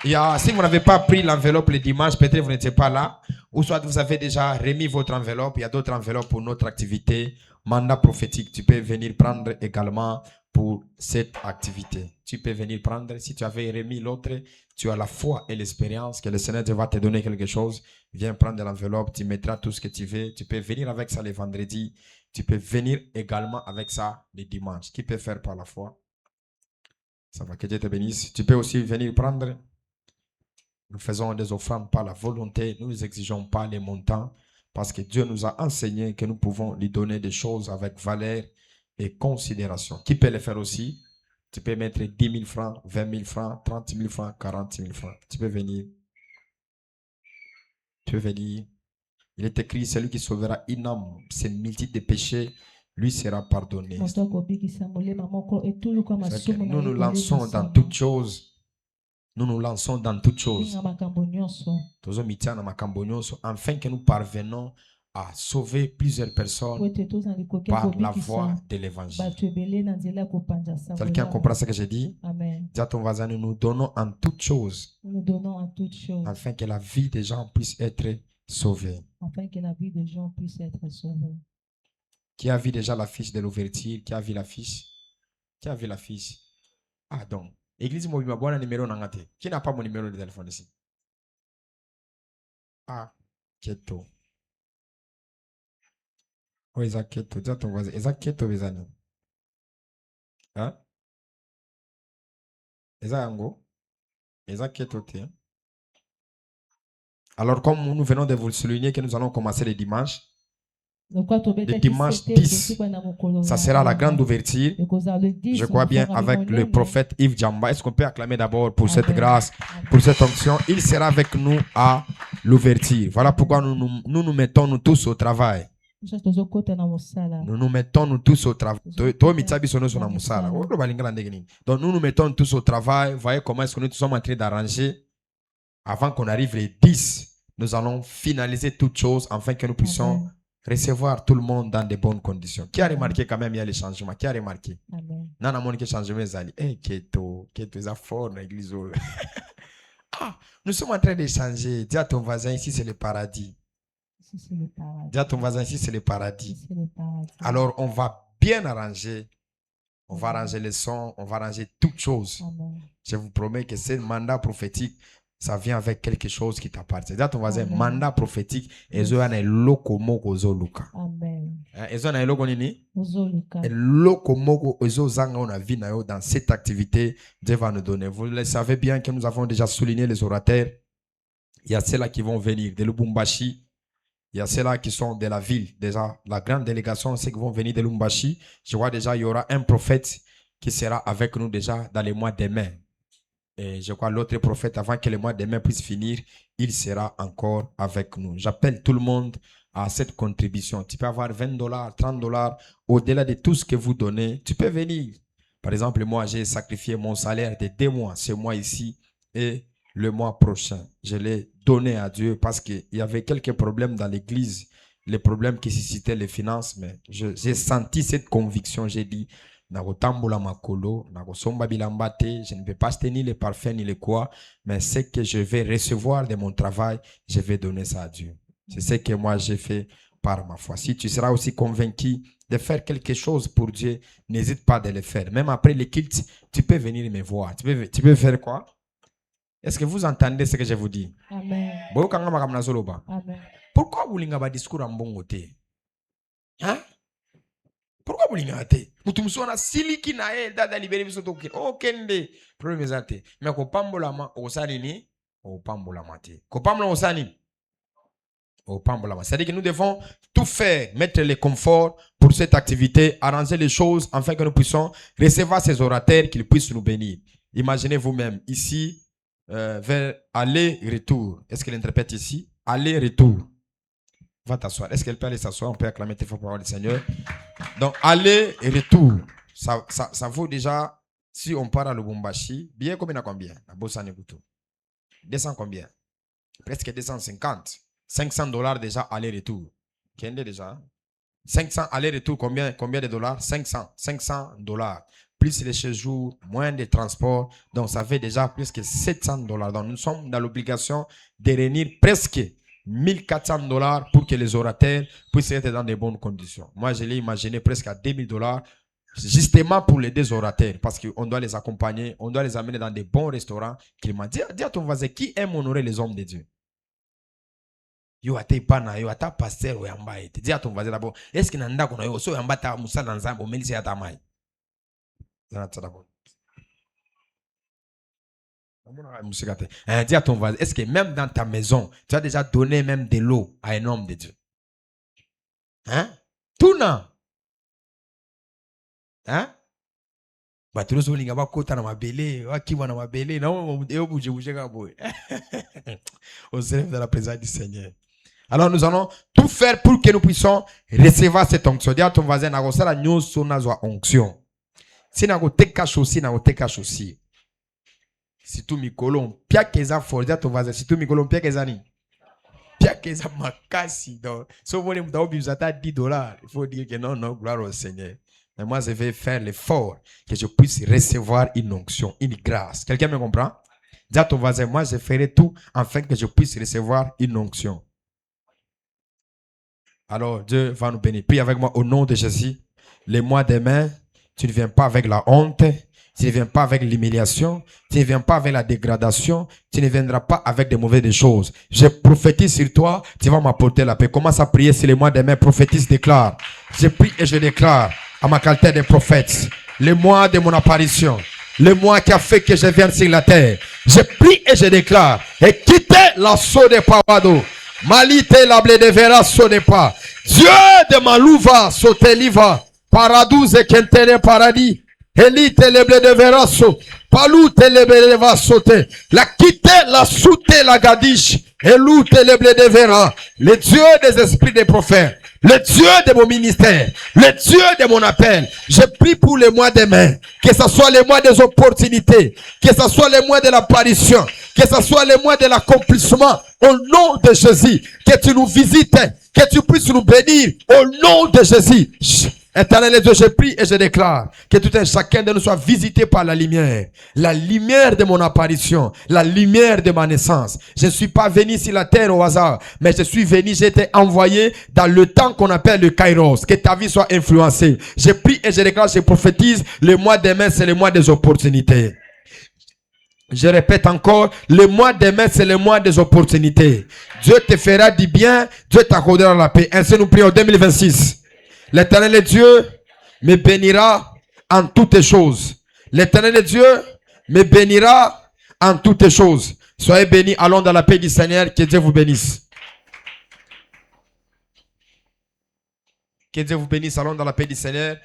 D: Si vous n'avez pas pris l'enveloppe le dimanche, peut-être vous n'étiez pas là. Ou soit vous avez déjà remis votre enveloppe. Il y a d'autres enveloppes pour notre activité. Mandat prophétique. Tu peux venir prendre également pour cette activité. Tu peux venir prendre. Si tu avais remis l'autre, tu as la foi et l'expérience que le Seigneur va te donner quelque chose. Viens prendre l'enveloppe. Tu mettras tout ce que tu veux. Tu peux venir avec ça le vendredi. Tu peux venir également avec ça le dimanche. Qui peut faire par la foi? Ça va, que Dieu te bénisse. Tu peux aussi venir prendre. Nous faisons des offrandes par la volonté. Nous n'exigeons pas les montants parce que Dieu nous a enseigné que nous pouvons lui donner des choses avec valeur et considération. Qui peut le faire aussi? Tu peux mettre 10 000 francs, 20 000 francs, 30 000 francs, 40 000 francs. Tu peux venir. Tu peux venir. Il est écrit, celui qui sauvera une âme, ses multitudes de péchés, lui sera pardonné. Nous nous lançons dans toutes choses. Nous nous lançons dans toutes choses. Afin que nous parvenons à sauver plusieurs personnes par la voie de l'évangile. Quelqu'un comprend ce que j'ai dit? Dis à ton voisin, nous nous donnons en toutes choses. Afin que la vie des gens puisse être sauvée. Qui a vu déjà l'affiche de l'ouverture? Qui a vu l'affiche? Qui a vu l'affiche? Ah donc. Église Mobima, bon numéro nangate. Qui n'a pas mon numéro de téléphone ici? Ah, Keto. Oh, Isaac Keto. Dis à ton voisin. Isaac Keto, mes amis. Hein? Isaac Ango. Isaac Keto, t'es. Alors, comme nous venons de vous le souligner que nous allons commencer le dimanche. Le dimanche 10, ça sera la grande ouverture. Je crois bien avec le prophète Yves Djamba. Est-ce qu'on peut acclamer d'abord pour cette grâce, pour cette onction? Il sera avec nous à l'ouverture. Voilà pourquoi nous nous mettons nous tous au travail. Nous nous mettons nous tous au travail. Donc nous nous mettons tous au travail. Voyez comment est-ce que nous sommes en train d'arranger. Avant qu'on arrive les 10, nous allons finaliser toutes choses afin que nous puissions recevoir tout le monde dans de bonnes conditions. Qui a remarqué quand même il y a les changements? Qui a remarqué? Nana mon qui changement zali. Keto est fort dans l'église. Nous sommes en train de changer. Dis à ton voisin ici c'est le paradis. Dis à ton voisin ici c'est le paradis. Alors on va bien arranger. On va arranger les sons, on va arranger toutes choses. Amen. Je vous promets que ce mandat prophétique, ça vient avec quelque chose qui t'appartient. C'est-à-dire ton voisin, mandat prophétique, ezo yana loko moko zoluka. Amen. Ezo na loko nini? Zoluka. Loko moko ezo zanga on a vu dans cette activité, Dieu va nous donner. Vous le savez bien que nous avons déjà souligné les orateurs. Il y a ceux-là qui vont venir de Lubumbashi. Il y a ceux-là qui sont de la ville. Déjà, la grande délégation, ceux qui vont venir de Lubumbashi. Je vois déjà, il y aura un prophète qui sera avec nous déjà dans les mois de mai. Et je crois l'autre prophète, avant que le mois de mai puisse finir, il sera encore avec nous. J'appelle tout le monde à cette contribution. Tu peux avoir $20, $30, au-delà de tout ce que vous donnez, tu peux venir. Par exemple, moi, j'ai sacrifié mon salaire de 2 mois, ce mois ici, et le mois prochain, je l'ai donné à Dieu parce qu'il y avait quelques problèmes dans l'église, les problèmes qui suscitaient les finances, mais j'ai senti cette conviction, j'ai dit, je ne vais pas acheter ni les parfums ni les quoi, mais ce que je vais recevoir de mon travail, je vais donner ça à Dieu. C'est ce que moi j'ai fait par ma foi. Si tu seras aussi convaincu de faire quelque chose pour Dieu, n'hésite pas de le faire. Même après les cultes, tu peux venir me voir. Tu peux faire quoi? Est-ce que vous entendez ce que je vous dis? Amen. Amen. Pourquoi vous n'avez pas de discours en bon côté? Hein? Pourquoi vous n'avez pas? Mutumsona siliki na dada libéré bisoto o kende problème zate mais ko pambola ma osani ni o pambola mate ko pambola osani o pambola ma. C'est-à-dire que nous devons tout faire, mettre le confort pour cette activité, arranger les choses afin que nous puissions recevoir ces orateurs, qu'ils puissent nous bénir. Imaginez vous-même ici vers aller-retour. Est-ce qu'elle interprète ici? Aller-retour. Va t'asseoir. Est-ce qu'elle peut aller s'asseoir? On peut acclamer tes paroles du Seigneur. Donc, aller et retour. Ça vaut déjà, si on part à Lubumbashi, bien combien? 200 combien? Presque 250. $500 déjà aller-retour. Quel est déjà? 500 aller-retour, combien de dollars? 500 $. Plus les séjours, moins de transport. Donc, ça fait déjà plus que $700. Donc, nous sommes dans l'obligation de réunir presque $1,400 pour que les orateurs puissent être dans de bonnes conditions. Moi, je l'ai imaginé presque à $2,000 justement pour les 2 orateurs parce qu'on doit les accompagner, on doit les amener dans de bons restaurants. Qu'il m'a dit, dis à ton voisin qui aime honorer les hommes de Dieu. Yo ate pana, yo ata pasteur ou yamba ete. Dis à ton voisin d'abord, est-ce que nanda kono yo so yamba ta musa dans zambo melisi ata mai. Dis à ton voisin, est-ce que même dans ta maison, tu as déjà donné même de l'eau à un homme de Dieu? Hein? Tout non? Hein? Bah, tu nous as kota na mabele, wakiwa na mabele, non, on se lève dans la présence du Seigneur. Alors nous allons tout faire pour que nous puissions recevoir cette onction. Dis à ton voisin, na kosala nyoso na zwa onction. Si na koteka chosi, na koteka chosi. Si tout mikolo, pia keza fort, dis à ton voisin, si tout mikolo, pia keza ni. Pia keza makasi. Donc, si vous voulez $10, il faut dire que non, gloire au Seigneur. Mais moi, je vais faire l'effort que je puisse recevoir une onction, une grâce. Quelqu'un me comprend? Dis à ton voisin, moi, je ferai tout afin que je puisse recevoir une onction. Alors, Dieu va nous bénir. Prie avec moi au nom de Jésus. Les mois demain, tu ne viens pas avec la honte. Tu ne viens pas avec l'humiliation. Tu ne viens pas avec la dégradation. Tu ne viendras pas avec des mauvaises choses. Je prophétise sur toi. Tu vas m'apporter la paix. Commence à prier sur les mois demain. Prophétise, déclare. Je prie et je déclare à ma qualité de prophète. Le mois de mon apparition. Le mois qui a fait que je vienne sur la terre. Je prie et je déclare. Et quittez l'assaut de Pawado. Malite la blé de vera sonne pas. Dieu de Malouva sauter liva. Paradouze kentere paradis. Elite le blé de vera so. Paloute le blé de va sauter. La quitte la soute la gadiche. Eloute le blé de vera. Le Dieu des esprits des prophètes. Le Dieu de mon ministère, le Dieu de mon appel, je prie pour les mois demain, que ce soit les mois des opportunités, que ce soit les mois de l'apparition, que ce soit les mois de l'accomplissement, au nom de Jésus, que tu nous visites, que tu puisses nous bénir, au nom de Jésus. Éternel Dieu, je prie et je déclare que tout un chacun de nous soit visité par la lumière de mon apparition, la lumière de ma naissance. Je ne suis pas venu sur la terre au hasard, mais je suis venu, j'ai été envoyé dans le temps qu'on appelle le Kairos, que ta vie soit influencée. Je prie et je déclare, je prophétise, le mois de mai, c'est le mois des opportunités. Je répète encore, le mois de mai, c'est le mois des opportunités. Dieu te fera du bien, Dieu t'accordera la paix. Ainsi nous prions 2026. L'Éternel Dieu me bénira en toutes choses. L'Éternel Dieu me bénira en toutes choses. Soyez bénis, allons dans la paix du Seigneur. Que Dieu vous bénisse. Que Dieu vous bénisse, allons dans la paix du Seigneur.